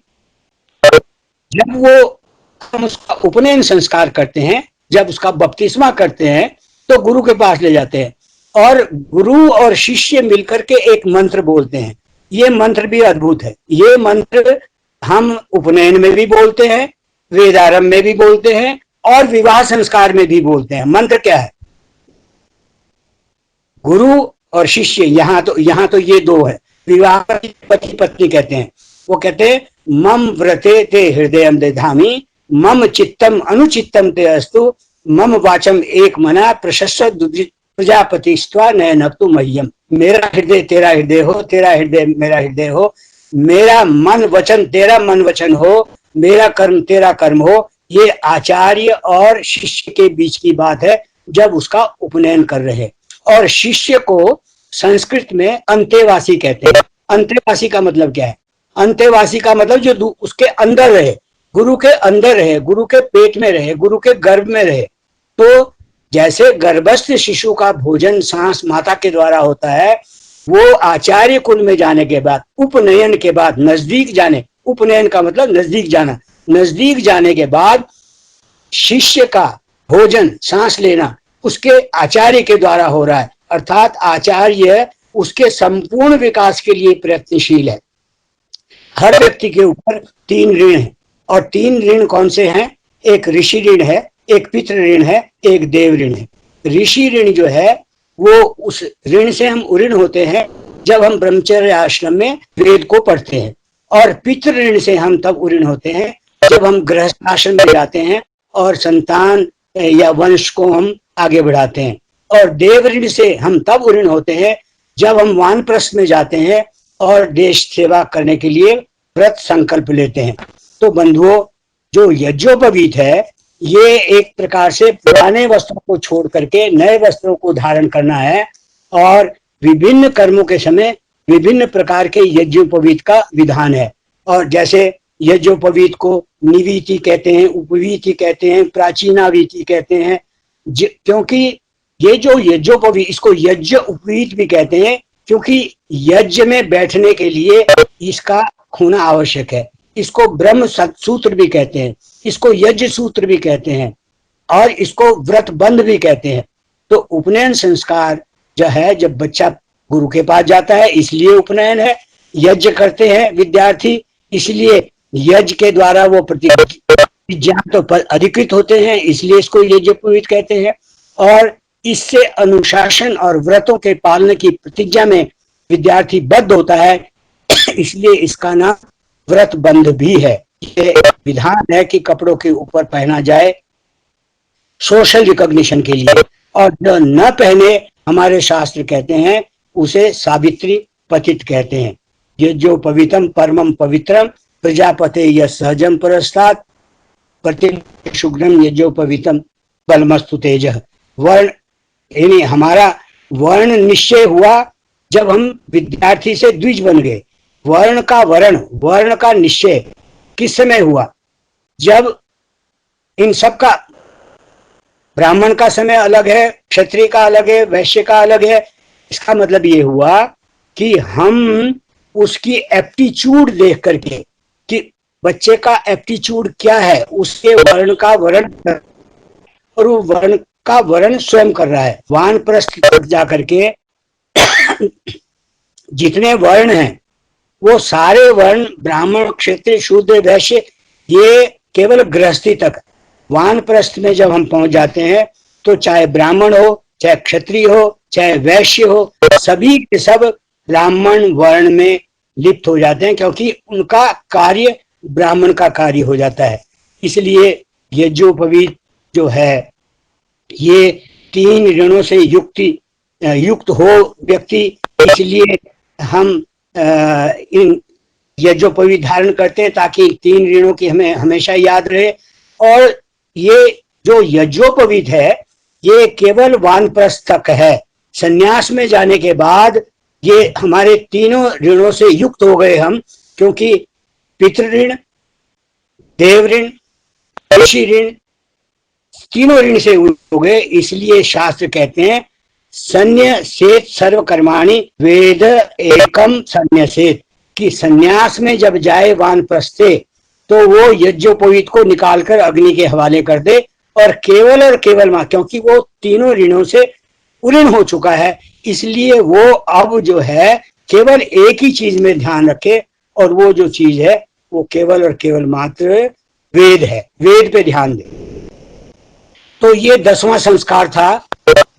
जब वो हम उसका उपनयन संस्कार करते हैं, जब उसका बपतिस्मा करते हैं, तो गुरु के पास ले जाते हैं, और गुरु और शिष्य मिलकर के एक मंत्र बोलते हैं। ये मंत्र भी अद्भुत है। ये मंत्र हम उपनयन में भी बोलते हैं, वेदारंभ में भी बोलते हैं, और विवाह संस्कार में भी बोलते हैं। मंत्र क्या है? गुरु और शिष्य, यहाँ तो ये दो है। विवाह पति पत्नी कहते हैं। वो कहते हैं मम व्रते ते हृदयम दधामि, मम चित्तम अनुचित्तम ते अस्तु, मम वाचम एक मना प्रशस्त प्रजापतिस्त्वा नयनक्तु मह्यम। मेरा हृदय तेरा हृदय हो, तेरा हृदय मेरा हृदय हो, मेरा मन वचन तेरा मन वचन हो, मेरा कर्म तेरा कर्म हो। ये आचार्य और शिष्य के बीच की बात है जब उसका उपनयन कर रहे। और शिष्य को संस्कृत में अंतेवासी कहते हैं। अंतेवासी का मतलब क्या है? अंतेवासी का मतलब जो उसके अंदर रहे, गुरु के अंदर रहे, गुरु के पेट में रहे, गुरु के गर्भ में रहे। तो जैसे गर्भस्थ शिशु का भोजन सांस माता के द्वारा होता है, वो आचार्य कुल में जाने के बाद, उपनयन के बाद नजदीक जाने, उपनयन का मतलब नजदीक जाना, नजदीक जाने के बाद शिष्य का भोजन सांस लेना उसके आचार्य के द्वारा हो रहा है। अर्थात आचार्य उसके संपूर्ण विकास के लिए प्रयत्नशील है। हर व्यक्ति के ऊपर 3 ऋण है, और 3 ऋण कौन से हैं? एक ऋषि ऋण है, एक पितृ ऋण है, एक देव ऋण है। ऋषि ऋण जो है वो, उस ऋण से हम उऋण होते हैं जब हम ब्रह्मचर्य आश्रम में वेद को पढ़ते हैं, और पितृ ऋण से हम तब उऋण होते हैं जब हम गृहस्थ आश्रम में जाते हैं और संतान या वंश को हम आगे बढ़ाते हैं। और देव ऋण से हम तब उऋण होते हैं जब हम वानप्रस्थ में जाते हैं और देश सेवा करने के लिए व्रत संकल्प लेते हैं। तो बंधुओं, जो यज्ञोपवीत है ये एक प्रकार से पुराने वस्त्रों को छोड़ करके नए वस्त्रों को धारण करना है, और विभिन्न कर्मों के समय विभिन्न प्रकार के यज्ञोपवीत का विधान है। और जैसे यज्ञोपवीत को निवीति कहते हैं, उपवीति कहते हैं, प्राचीनावीति कहते हैं, क्योंकि ये जो यज्ञोपवीत, इसको यज्ञ उपवीत भी कहते हैं, क्योंकि यज्ञ में बैठने के लिए इसका होना आवश्यक है। इसको ब्रह्म सूत्र भी कहते हैं, इसको यज्ञ सूत्र भी कहते हैं और इसको व्रत बंध भी कहते हैं। तो उपनयन संस्कार जो है, जब बच्चा गुरु के पास जाता है इसलिए उपनयन है। यज्ञ करते हैं विद्यार्थी, इसलिए यज्ञ के द्वारा वो प्रतिज्ञा पर अधिकृत होते हैं, इसलिए इसको यज्ञोपवीत कहते हैं। और इससे अनुशासन और व्रतों के पालन की प्रतिज्ञा में विद्यार्थी बद्ध होता है, इसलिए इसका नाम व्रत बंध भी है। ये विधान है कि कपड़ों के ऊपर पहना जाए सोशल रिकॉग्निशन के लिए, और जो न पहने हमारे शास्त्र कहते हैं उसे सावित्री पतित कहते हैं। ये जो पवित्रम परमम पवित्रम प्रजापते यह सहजम परस्तात् प्रतिशुग्रम ये जो पवित्रम बलमस्तु तेज। वर्ण यानी हमारा वर्ण निश्चय हुआ जब हम विद्यार्थी से द्विज बन गए। वर्ण का निश्चय किस समय हुआ? जब इन सब का, ब्राह्मण का समय अलग है, क्षत्रिय का अलग है, वैश्य का अलग है। इसका मतलब ये हुआ कि हम उसकी एप्टीट्यूड देख करके कि बच्चे का एप्टीट्यूड क्या है, उसके वर्ण का वर्ण, और वो वर्ण का वर्ण स्वयं कर रहा है। वानप्रस्थ तक जाकर के जितने वर्ण हैं वो सारे वर्ण, ब्राह्मण, क्षत्रिय, शूद्र, वैश्य, ये केवल गृहस्थी तक। वानप्रस्थ में जब हम पहुंच जाते हैं तो चाहे ब्राह्मण हो, चाहे क्षत्रिय हो, चाहे वैश्य हो, सभी के सब ब्राह्मण वर्ण में लिप्त हो जाते हैं, क्योंकि उनका कार्य ब्राह्मण का कार्य हो जाता है। इसलिए यज्ञोपवीत जो है ये 3 ऋणों से युक्त हो व्यक्ति, इसलिए हम इन यज्ञोपवीत धारण करते हैं ताकि 3 ऋणों की हमें हमेशा याद रहे। और ये जो यज्ञोपवीत है ये केवल वानप्रस्थ तक है। संन्यास में जाने के बाद ये हमारे 3 ऋणों से युक्त हो गए हम, क्योंकि पितृऋण, देव ऋण, ऋषि ऋण, 3 ऋण से हो गए। इसलिए शास्त्र कहते हैं संन्यसेत सर्वकर्माणि वेद एकम संन्यसेत, कि संन्यास में जब जाए वानप्रस्थे तो वो यज्ञोपवीत को निकालकर अग्नि के हवाले कर दे और केवल मां, क्योंकि वो 3 ऋणों से उऋण हो चुका है, इसलिए वो अब जो है केवल एक ही चीज में ध्यान रखे, और वो जो चीज है वो केवल और केवल मात्र वेद है। वेद पे ध्यान दे। तो ये 10वां संस्कार था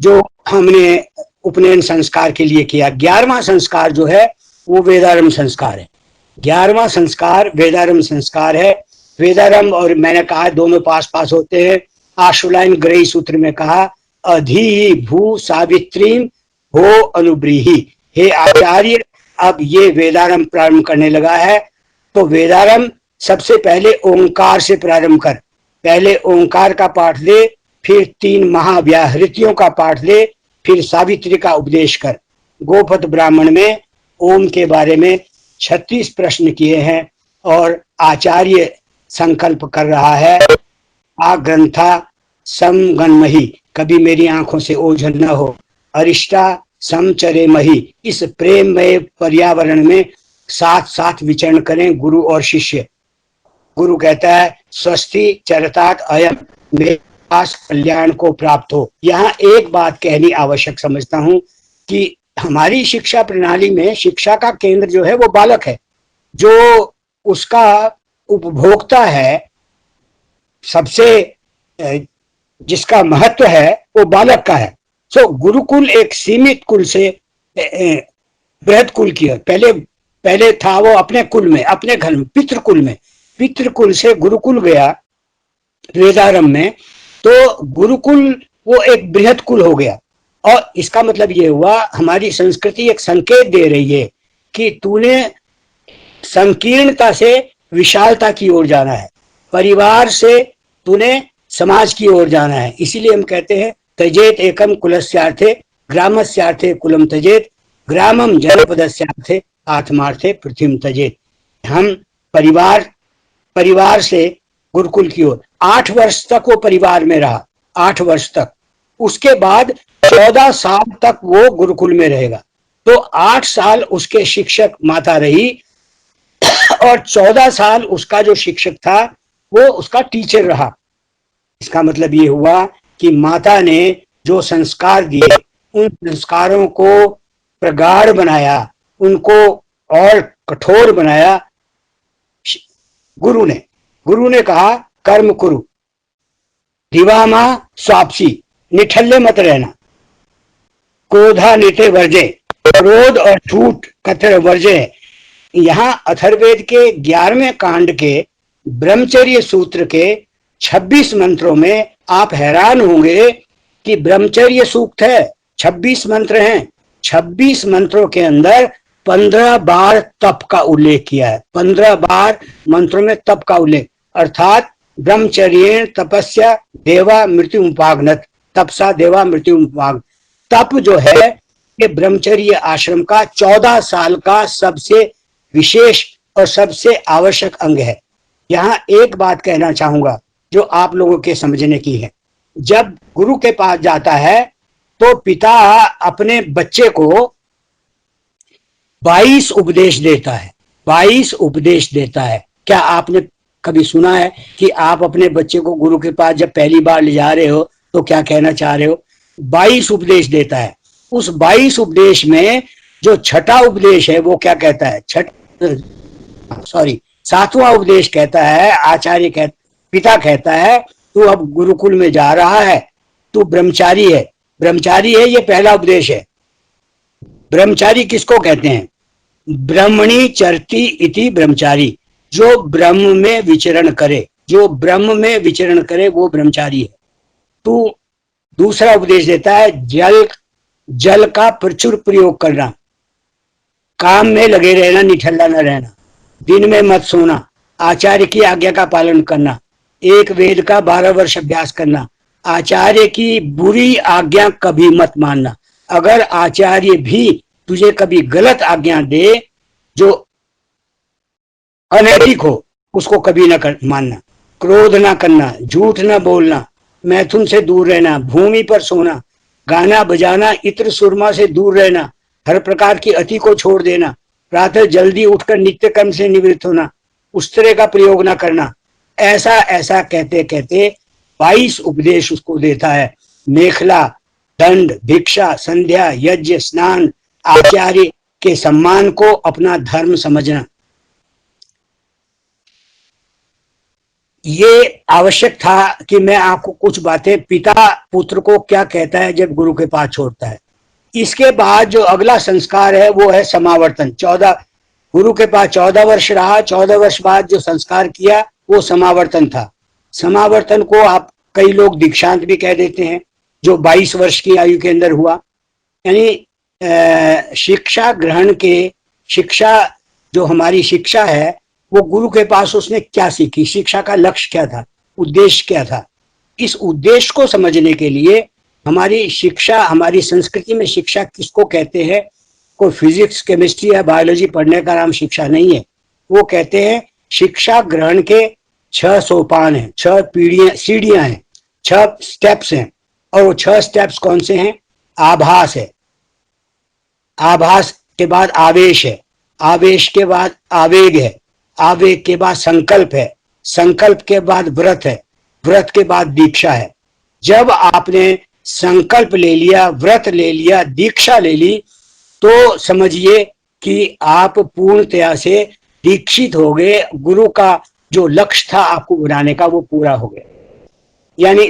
जो हमने उपनयन संस्कार के लिए किया। 11वां संस्कार जो है वो वेदारंभ संस्कार है। 11वां संस्कार वेदारंभ संस्कार है। वेदारंभ, और मैंने कहा दोनों पास होते हैं। आशुलायन ग्रही सूत्र में कहा अधि भू सावित्रीम हो अनुब्रीही। हे आचार्य, अब ये वेदारंभ प्रारंभ करने लगा है, तो वेदारंभ सबसे पहले ओंकार से प्रारंभ कर। पहले ओंकार का पाठ दे, फिर 3 महाव्याहृतियों का पाठ दे, फिर सावित्री का उपदेश कर। गोपथ ब्राह्मण में ओम के बारे में 36 प्रश्न किए हैं, और आचार्य संकल्प कर रहा है आ ग्रंथा समगन्मही, कभी मेरी आंखों से ओझल न हो। अरिष्टा समचरे मही, इस प्रेममय पर्यावरण में साथ विचरण करें गुरु और शिष्य। गुरु कहता है स्वस्ति चरतात अयम, मेरे पास कल्याण को प्राप्त हो। यहाँ एक बात कहनी आवश्यक समझता हूँ कि हमारी शिक्षा प्रणाली में शिक्षा का केंद्र जो है वो बालक है, जो उसका उपभोक्ता है, सबसे जिसका महत्व है वो बालक का है। सो गुरुकुल एक सीमित कुल से बृहद कुल की है। पहले था वो अपने कुल में, अपने घर में, पितृकुल से गुरुकुल गया वेदारंभ में, तो गुरुकुल वो एक बृहद कुल हो गया। और इसका मतलब ये हुआ हमारी संस्कृति एक संकेत दे रही है कि तूने संकीर्णता से विशालता की ओर जाना है, परिवार से तूने समाज की ओर जाना है। इसीलिए हम कहते हैं त्यजेत एकम कुलस्यार्थे ग्रामस्यार्थे कुलम त्यजेत, ग्रामम जनपदस्यार्थे आत्मार्थे पृथ्वीम त्यजेत। हम परिवार से गुरुकुल की ओर। 8 वर्ष तक वो परिवार में रहा, 8 वर्ष तक। उसके बाद 14 साल तक वो गुरुकुल में रहेगा। तो 8 साल उसके शिक्षक माता रही और 14 साल उसका जो शिक्षक था वो उसका टीचर रहा। इसका मतलब ये हुआ कि माता ने जो संस्कार दिए उन संस्कारों को प्रगाढ़ बनाया, उनको और कठोर बनाया गुरु ने कहा कर्म कुरु दिवामा स्वापसी, निठल्ले मत रहना, क्रोधा निटे वर्जे, क्रोध और झूठ कतर वर्जे। यहाँ अथर्ववेद के 11वें कांड के ब्रह्मचर्य सूत्र के 26 मंत्रों में आप हैरान होंगे कि ब्रह्मचर्य सूक्त है, 26 मंत्र हैं। 26 मंत्रों के अंदर 15 बार तप का उल्लेख किया है। 15 बार मंत्रों में तप का उल्लेख, अर्थात ब्रह्मचर्य तपस्या देवा मृत्यु उपागनत, तपसा देवा मृत्यु उपागनत। तप जो है ये ब्रह्मचर्य आश्रम का 14 साल का सबसे विशेष और सबसे आवश्यक अंग है। यहाँ एक बात कहना चाहूंगा जो आप लोगों के समझने की है। जब गुरु के पास जाता है तो पिता अपने बच्चे को 22 उपदेश देता है। 22 उपदेश देता है। क्या आपने कभी सुना है कि आप अपने बच्चे को गुरु के पास जब पहली बार ले जा रहे हो तो क्या कहना चाह रहे हो? 22 उपदेश देता है। उस 22 उपदेश में जो छठा उपदेश है वो क्या कहता है? 7वां उपदेश कहता है, पिता कहता है तू अब गुरुकुल में जा रहा है, तू ब्रह्मचारी है। ब्रह्मचारी है, ये पहला उपदेश है। ब्रह्मचारी किसको कहते हैं? ब्रह्मणि चरति इति ब्रह्मचारी, जो ब्रह्म में विचरण करे, जो ब्रह्म में विचरण करे वो ब्रह्मचारी है। तू दूसरा उपदेश देता है जल का प्रचुर प्रयोग करना, काम में लगे रहना, निठल्ला न रहना, दिन में मत सोना, आचार्य की आज्ञा का पालन करना, एक वेद का 12 वर्ष अभ्यास करना, आचार्य की बुरी आज्ञा कभी मत मानना। अगर आचार्य भी तुझे कभी गलत आज्ञा दे जो अनैतिक हो उसको कभी न मानना। क्रोध ना करना, झूठ ना बोलना, मैथुन से दूर रहना, भूमि पर सोना, गाना बजाना, इत्र सुरमा से दूर रहना, हर प्रकार की अति को छोड़ देना, प्रातः जल्दी उठकर नित्य कर्म से निवृत्त होना, उस तरह का प्रयोग ना करना। ऐसा ऐसा कहते कहते 22 उपदेश उसको देता है। मेखला, दंड, भिक्षा, संध्या, यज्ञ, स्नान, आचार्य के सम्मान को अपना धर्म समझना, ये आवश्यक था कि मैं आपको कुछ बातें, पिता पुत्र को क्या कहता है जब गुरु के पास छोड़ता है। इसके बाद जो अगला संस्कार है वो है समावर्तन। 14 गुरु के पास 14 वर्ष रहा, 14 वर्ष बाद जो संस्कार किया वो समावर्तन था। समावर्तन को आप कई लोग दीक्षांत भी कह देते हैं, जो 22 वर्ष की आयु के अंदर हुआ। यानी शिक्षा ग्रहण के, शिक्षा जो हमारी शिक्षा है वो गुरु के पास उसने क्या सीखी, शिक्षा का लक्ष्य क्या था, उद्देश्य क्या था। इस उद्देश्य को समझने के लिए हमारी शिक्षा, हमारी संस्कृति में शिक्षा किसको कहते हैं? कोई फिजिक्स, केमिस्ट्री या बायोलॉजी पढ़ने का नाम शिक्षा नहीं है। वो कहते हैं शिक्षा ग्रहण के 6 सोपान हैं, 6 सीढ़ियां हैं, 6 स्टेप्स हैं। और वो 6 स्टेप्स कौन से हैं? आभास है, आभास के बाद आवेश है, आवेश के बाद आवेग है, आवेग के बाद संकल्प है, संकल्प के बाद व्रत है, व्रत के बाद दीक्षा है। जब आपने संकल्प ले लिया, व्रत ले लिया, दीक्षा ले ली, तो समझिए कि आप पूर्णतया से दीक्षित हो गए। गुरु का जो लक्ष्य था आपको बनाने का वो पूरा हो गया। यानी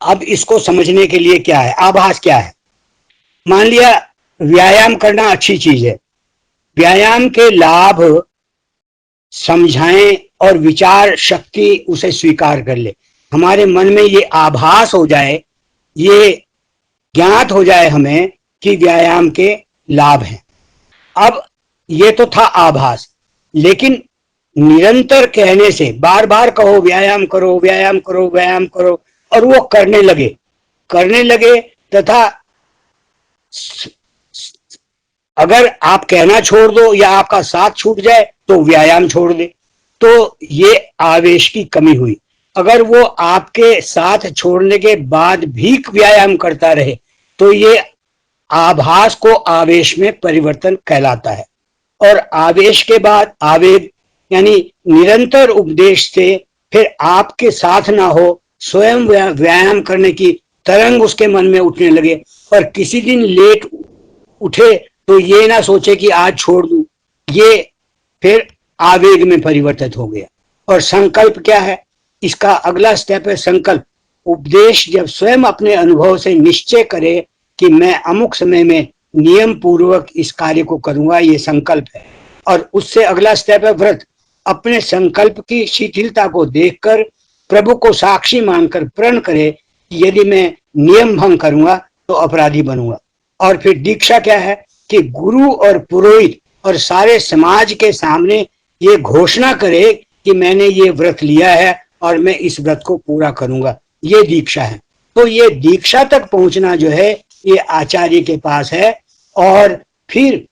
अब इसको समझने के लिए क्या है, आभास क्या है? मान लिया व्यायाम करना अच्छी चीज है, व्यायाम के लाभ समझाएं और विचार शक्ति उसे स्वीकार कर ले। हमारे मन में ये आभास हो जाए, ये ज्ञात हो जाए हमें कि व्यायाम के लाभ हैं। अब ये तो था आभास, लेकिन निरंतर कहने से, बार बार कहो व्यायाम करो, व्यायाम करो, व्यायाम करो, और वो करने लगे तथा अगर आप कहना छोड़ दो या आपका साथ छूट जाए तो व्यायाम छोड़ दे, तो ये आवेश की कमी हुई। अगर वो आपके साथ छोड़ने के बाद भी व्यायाम करता रहे तो ये आभास को आवेश में परिवर्तन कहलाता है। और आवेश के बाद आवेग, यानी निरंतर उपदेश से फिर आपके साथ ना हो, स्वयं व्यायाम करने की तरंग उसके मन में उठने लगे और किसी दिन लेट उठे तो ये ना सोचे कि आज छोड़ दूं, ये फिर आवेग में परिवर्तित हो गया। और संकल्प क्या है? इसका अगला स्टेप है संकल्प। उपदेश जब स्वयं अपने अनुभव से निश्चय करे कि मैं अमुक समय में नियम पूर्वक इस कार्य को करूंगा, ये संकल्प है। और उससे अगला स्टेप है व्रत। अपने संकल्प की शिथिलता को देखकर प्रभु को साक्षी मानकर प्रण करे कि यदि मैं नियम भंग करूंगा तो अपराधी बनूंगा। और फिर दीक्षा क्या है कि गुरु और पुरोहित और सारे समाज के सामने ये घोषणा करे कि मैंने ये व्रत लिया है और मैं इस व्रत को पूरा करूंगा। ये दीक्षा है। तो ये दीक्षा तक पहुंचना जो है ये आचार्य के पास है। और फिर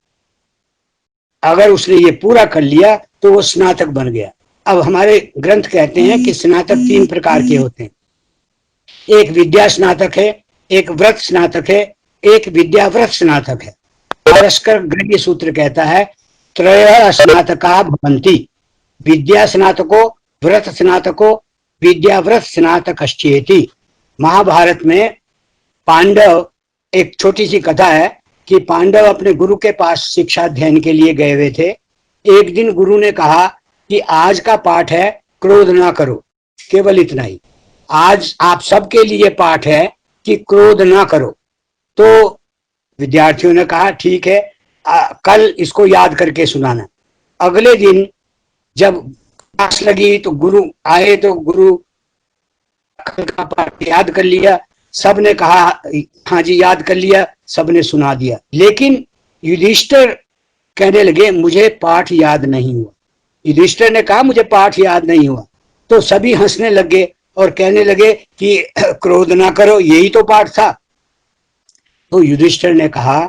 अगर उसने ये पूरा कर लिया तो वो स्नातक बन गया। अब हमारे ग्रंथ कहते हैं कि स्नातक 3 प्रकार के होते हैं। एक विद्या स्नातक है, एक व्रत स्नातक है, एक विद्याव्रत स्नातक है। पारस्कर गृह्य सूत्र कहता है त्रयः स्नातका भवन्ति, विद्या स्नातको, व्रत स्नातको, विद्याव्रत स्नातकश्चेति। महाभारत में पांडव, एक छोटी सी कथा है कि पांडव अपने गुरु के पास शिक्षा अध्ययन के लिए गए हुए थे। एक दिन गुरु ने कहा कि आज का पाठ है क्रोध ना करो, केवल इतना ही। आज आप सबके लिए पाठ है कि क्रोध ना करो। तो विद्यार्थियों ने कहा ठीक है, कल इसको याद करके सुनाना। अगले दिन जब क्लास लगी तो गुरु आए तो गुरु कल का पाठ याद कर लिया। सबने कहा हाँ जी याद कर लिया, सबने सुना दिया। लेकिन युधिष्ठिर कहने लगे मुझे पाठ याद नहीं हुआ। युधिष्ठिर ने कहा मुझे पाठ याद नहीं हुआ। तो सभी हंसने लगे और कहने लगे कि क्रोध ना करो, यही तो पाठ था। तो युधिष्ठिर ने कहा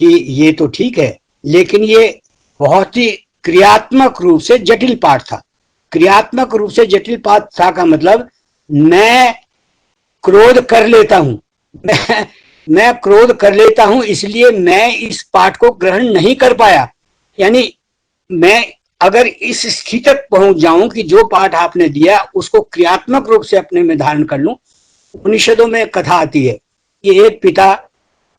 कि ये तो ठीक है, लेकिन ये बहुत ही क्रियात्मक रूप से जटिल पाठ था। क्रियात्मक रूप से जटिल पाठ था का मतलब मैं क्रोध कर लेता हूं, मैं क्रोध कर लेता हूं, इसलिए मैं इस पाठ को ग्रहण नहीं कर पाया। यानी मैं अगर इस स्थिति तक पहुंच जाऊं कि जो पाठ आपने दिया उसको क्रियात्मक रूप से अपने में धारण कर लूं। उपनिषदों में कथा आती है कि एक पिता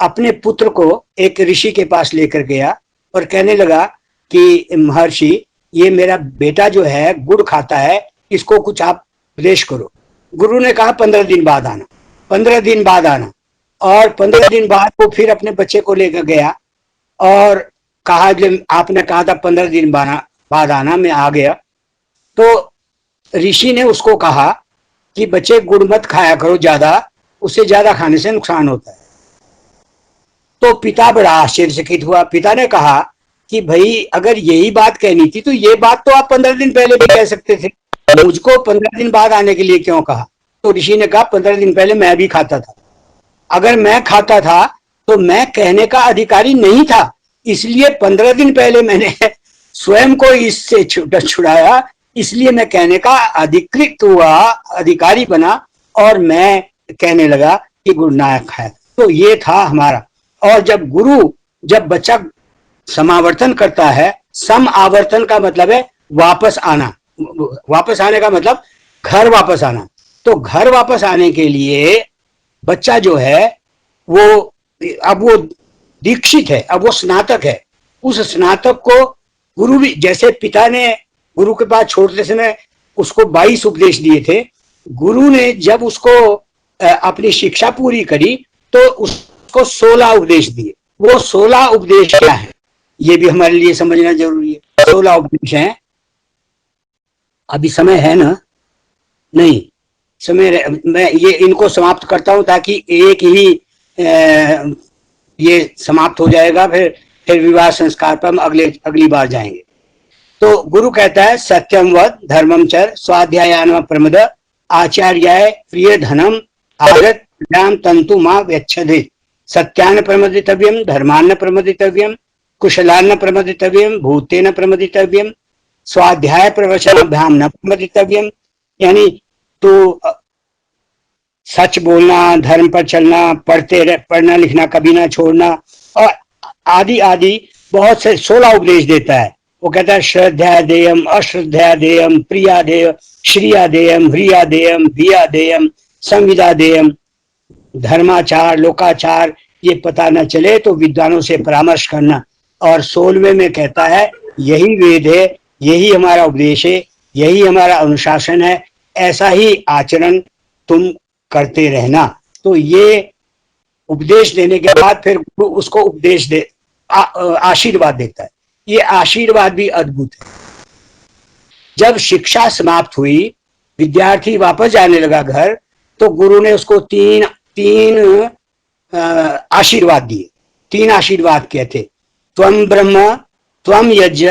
अपने पुत्र को एक ऋषि के पास लेकर गया और कहने लगा कि महर्षि ये मेरा बेटा जो है गुड़ खाता है, इसको कुछ आप उपदेश करो। गुरु ने कहा 15 दिन बाद आना। 15 दिन बाद आना। और 15 दिन बाद वो फिर अपने बच्चे को लेकर गया और कहा जब आपने कहा था 15 दिन बाद आना, मैं आ गया। तो ऋषि ने उसको कहा कि बच्चे गुड़ मत खाया करो ज्यादा, उससे ज्यादा खाने से नुकसान होता है। तो पिता बड़ा आश्चर्यचकित हुआ। पिता ने कहा कि भाई अगर यही बात कहनी थी तो ये बात तो आप 15 दिन पहले भी कह सकते थे, मुझको 15 दिन बाद आने के लिए क्यों कहा? तो ऋषि ने कहा 15 दिन पहले मैं भी खाता था। अगर मैं खाता था तो मैं कहने का अधिकारी नहीं था, इसलिए 15 दिन पहले मैंने स्वयं को इससे छुड़ाया, इसलिए मैं कहने का अधिकृत हुआ, अधिकारी बना और मैं कहने लगा कि गुड़ ना खाया। तो ये था हमारा। और जब बच्चा समावर्तन करता है, सम आवर्तन का मतलब है वापस आना, वापस आने का मतलब घर वापस आना। तो घर वापस आने के लिए बच्चा जो है अब वो दीक्षित है, अब वो स्नातक है। उस स्नातक को गुरु भी, जैसे पिता ने गुरु के पास छोड़ते समय उसको 22 उपदेश दिए थे, गुरु ने जब उसको अपनी शिक्षा पूरी करी तो उसको 16 उपदेश दिए। वो 16 उपदेश क्या है ये भी हमारे लिए समझना जरूरी है। 16 उपदेश हैं। अभी समय है ना? नहीं समय, मैं ये इनको समाप्त करता हूं ताकि एक ही ये समाप्त हो जाएगा, फिर विवाह संस्कार पर हम अगली बार जाएंगे। तो गुरु कहता है सत्यम वद धर्मम चर स्वाध्यायान प्रमद आचार्याय प्रिय धनम आदत राम तंतु मां व्यच्छेदित। सत्यान प्रमदितव्यम, धर्मान प्रमदितव्यम, कुशलान प्रमदितव्यम, भूतेन प्रमदितव्यम, स्वाध्याय प्रवचनाभ्याम न प्रमदितव्यम। यानी तो सच बोलना, धर्म पर चलना, पढ़ना लिखना कभी ना छोड़ना, और आदि आदि बहुत से 16 उपदेश देता है। वो कहता है श्रद्धा देयम, अश्रद्धा देयम, प्रिया देय, श्रिया देयम, ह्रिया देयम, भिया देयम, संविदा देयम, धर्माचार, लोकाचार ये पता न चले तो विद्वानों से परामर्श करना। और 16वें में कहता है यही वेद है, यही हमारा उपदेश है, यही हमारा अनुशासन है, ऐसा ही आचरण तुम करते रहना। तो ये उपदेश देने के बाद फिर गुरु उसको उपदेश दे आशीर्वाद देता है। ये आशीर्वाद भी अद्भुत है। जब शिक्षा समाप्त हुई, विद्यार्थी वापस जाने लगा घर, तो गुरु ने उसको तीन आशीर्वाद दिए। 3 आशीर्वाद किए थे, त्वम ब्रह्म, त्वम यज्ञ,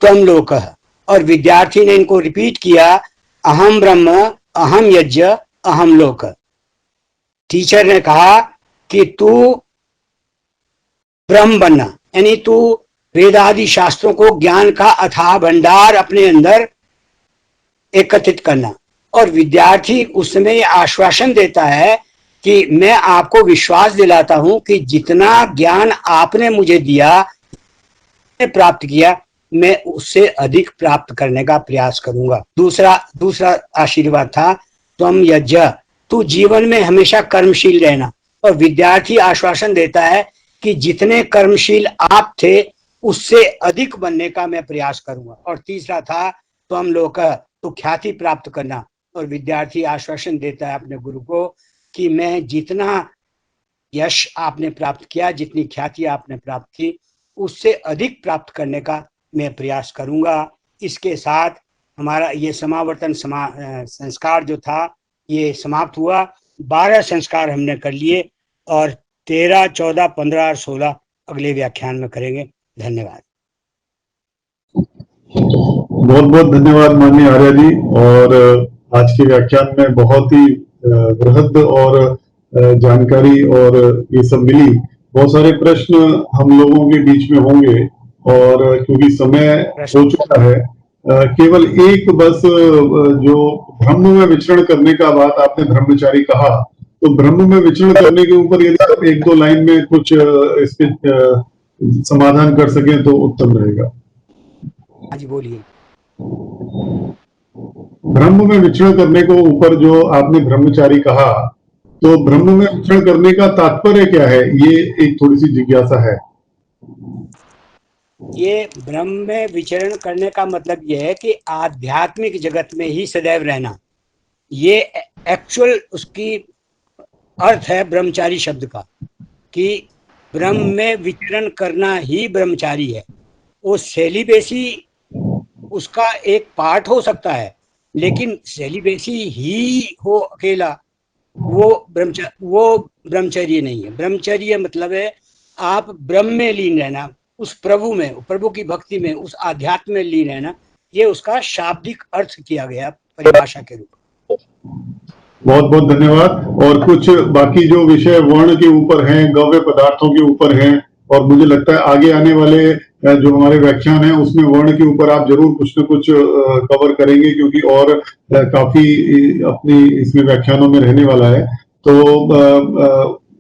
त्वम लोकः। और विद्यार्थी ने इनको रिपीट किया, अहम ब्रह्म, अहम यज्ञ, अहम लोकः। टीचर ने कहा कि तू ब्रह्म बनना, यानी तू वेदादि शास्त्रों को, ज्ञान का अथाह भंडार अपने अंदर एकत्रित करना। और विद्यार्थी उस समय आश्वासन देता है कि मैं आपको विश्वास दिलाता हूं कि जितना ज्ञान आपने मुझे दिया, प्राप्त किया, मैं उससे अधिक प्राप्त करने का प्रयास करूंगा। दूसरा आशीर्वाद था त्वम यज्ञ, तू जीवन में हमेशा कर्मशील रहना। और विद्यार्थी आश्वासन देता है कि जितने कर्मशील आप थे उससे अधिक बनने का मैं प्रयास करूंगा। और तीसरा था त्वम लोकः, तो ख्याति प्राप्त करना। और विद्यार्थी आश्वासन देता है अपने गुरु को कि मैं जितना यश आपने प्राप्त किया, जितनी ख्याति आपने प्राप्त की, उससे अधिक प्राप्त करने का मैं प्रयास करूंगा। इसके साथ हमारा ये समावर्तन संस्कार जो था ये समाप्त हुआ। 12 संस्कार हमने कर लिए और 13, 14, 15 और 16 अगले व्याख्यान में करेंगे। धन्यवाद। बहुत बहुत धन्यवाद माननीय आर्य जी। और आज के व्याख्यान में बहुत ही बृहद और जानकारी और ये सब मिली। बहुत सारे प्रश्न हम लोगों के बीच में होंगे और क्योंकि समय हो चुका है, केवल एक बस जो ब्रह्म में विचरण करने का बात आपने ब्रह्मचारी कहा, तो ब्रह्म में विचरण करने के ऊपर यदि आप 1-2 लाइन में कुछ इसके समाधान कर सकें तो उत्तम रहेगा। आज बोलिए। ब्रह्म में विचरण करने को ऊपर जो आपने ब्रह्मचारी कहा, तो ब्रह्म में विचरण करने का तात्पर्य क्या है, ये एक थोड़ी सी जिज्ञासा है। ये ब्रह्म में विचरण करने का मतलब ये है कि आध्यात्मिक जगत में ही सदैव रहना। ये एक्चुअल उसकी अर्थ है ब्रह्मचारी शब्द का, कि ब्रह्म में विचरण करना ही ब्रह्मचारी है। वो सेलिबेसी उसका एक पार्ट हो सकता है, लेकिन सेलिबेसी ही हो अकेला, वो ब्रह्मचर्य नहीं है। ब्रह्मचर्य मतलब है आप ब्रह्म में लीन रहना, उस प्रभु में, प्रभु की भक्ति में, उस आध्यात्म में लीन रहना। ये उसका शाब्दिक अर्थ किया गया परिभाषा के रूप में। बहुत बहुत धन्यवाद। और कुछ बाकी जो विषय वर्ण के ऊपर हैं, गव्य पदार्थों के ऊपर हैं, और मुझे लगता है आगे आने वाले जो हमारे व्याख्यान है उसमें वर्ण के ऊपर आप जरूर कुछ न कुछ कवर करेंगे, क्योंकि और काफी अपनी इसमें व्याख्यानों में रहने वाला है, तो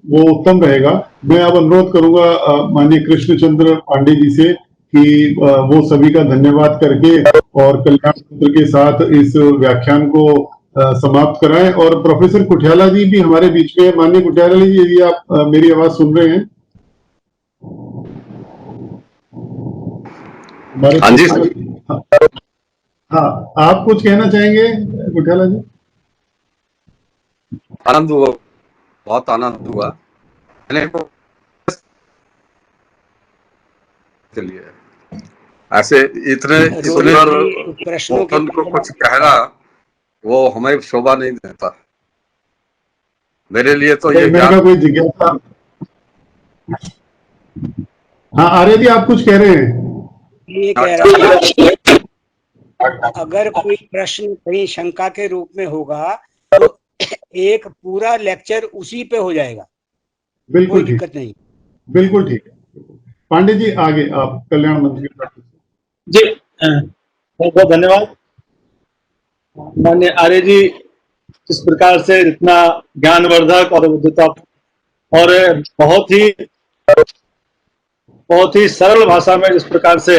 वो उत्तम रहेगा। मैं अब अनुरोध करूंगा माननीय कृष्णचंद्र पांडे जी से कि वो सभी का धन्यवाद करके और कल्याण सूत्र के साथ इस व्याख्यान को समाप्त कराएं। और प्रोफेसर कुठियाला जी भी हमारे बीच में। माननीय कुठियाला जी, यदि आप मेरी आवाज सुन रहे हैं? हाँ जी। हाँ, आप कुछ कहना चाहेंगे कुठियाला जी? आनंद हुआ, बहुत आनंद हुआ। चलिए, ऐसे इतने प्रश्नों को कुछ कहना वो हमें शोभा नहीं देता। मेरे लिए तो ये कोई जिज्ञासा। हाँ आर्य जी, आप कुछ कह रहे हैं? ये कह रहा है अगर कोई प्रश्न कहीं शंका के रूप में होगा तो एक पूरा लेक्चर उसी पे हो जाएगा। बिल्कुल, कोई दिक्कत नहीं। बिल्कुल ठीक है। पांडे जी आगे आप कल्याण मंत्री के साथ। जी बहुत बहुत धन्यवाद। माननीय आर्य जी इस प्रकार से इतना ज्ञानवर्धक और और बहुत ही सरल भाषा में जिस प्रकार से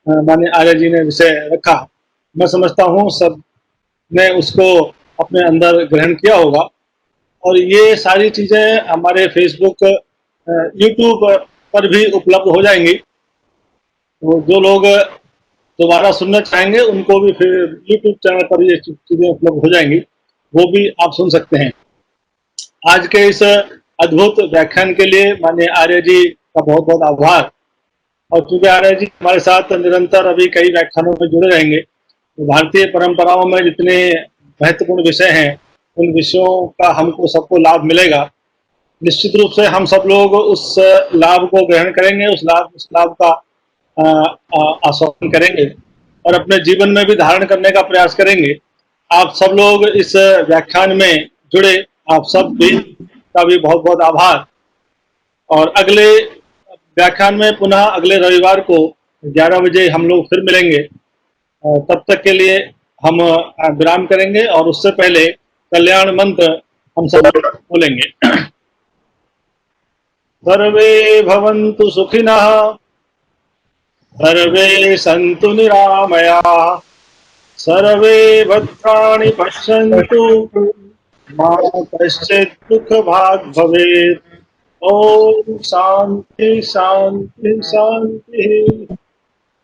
माननीय आर्य जी ने विषय रखा, मैं समझता हूँ सब ने उसको अपने अंदर ग्रहण किया होगा। और ये सारी चीजें हमारे फेसबुक, यूट्यूब पर भी उपलब्ध हो जाएंगी। तो जो लोग दोबारा सुनना चाहेंगे उनको भी फिर यूट्यूब चैनल पर ये चीजें उपलब्ध हो जाएंगी, वो भी आप सुन सकते हैं। आज के इस अद्भुत व्याख्यान के लिए माननीय आर्य जी का बहुत बहुत आभार। और चूंकि आर्य जी हमारे साथ निरंतर अभी कई व्याख्यानों में जुड़े रहेंगे, तो भारतीय परंपराओं में जितने महत्वपूर्ण विषय हैं उन विषयों का हमको सबको लाभ मिलेगा। निश्चित रूप से हम सब लोग उस लाभ को ग्रहण करेंगे, उस लाभ का आस्वादन करेंगे और अपने जीवन में भी धारण करने का प्रयास करेंगे। आप सब लोग इस व्याख्यान में जुड़े, आप सब भी का भी बहुत बहुत आभार। और अगले व्याख्यान में पुनः अगले रविवार को 11 बजे हम लोग फिर मिलेंगे। तब तक के लिए हम विराम करेंगे और उससे पहले कल्याण मंत्र हम सब बोलेंगे। सर्वे भवन्तु सुखिनः, सर्वे सन्तु निरामयाः, सर्वे भद्राणि पश्यन्तु, मा कश्चित् दुःखभाग् भवेत्। ओम शांति शांति शांति।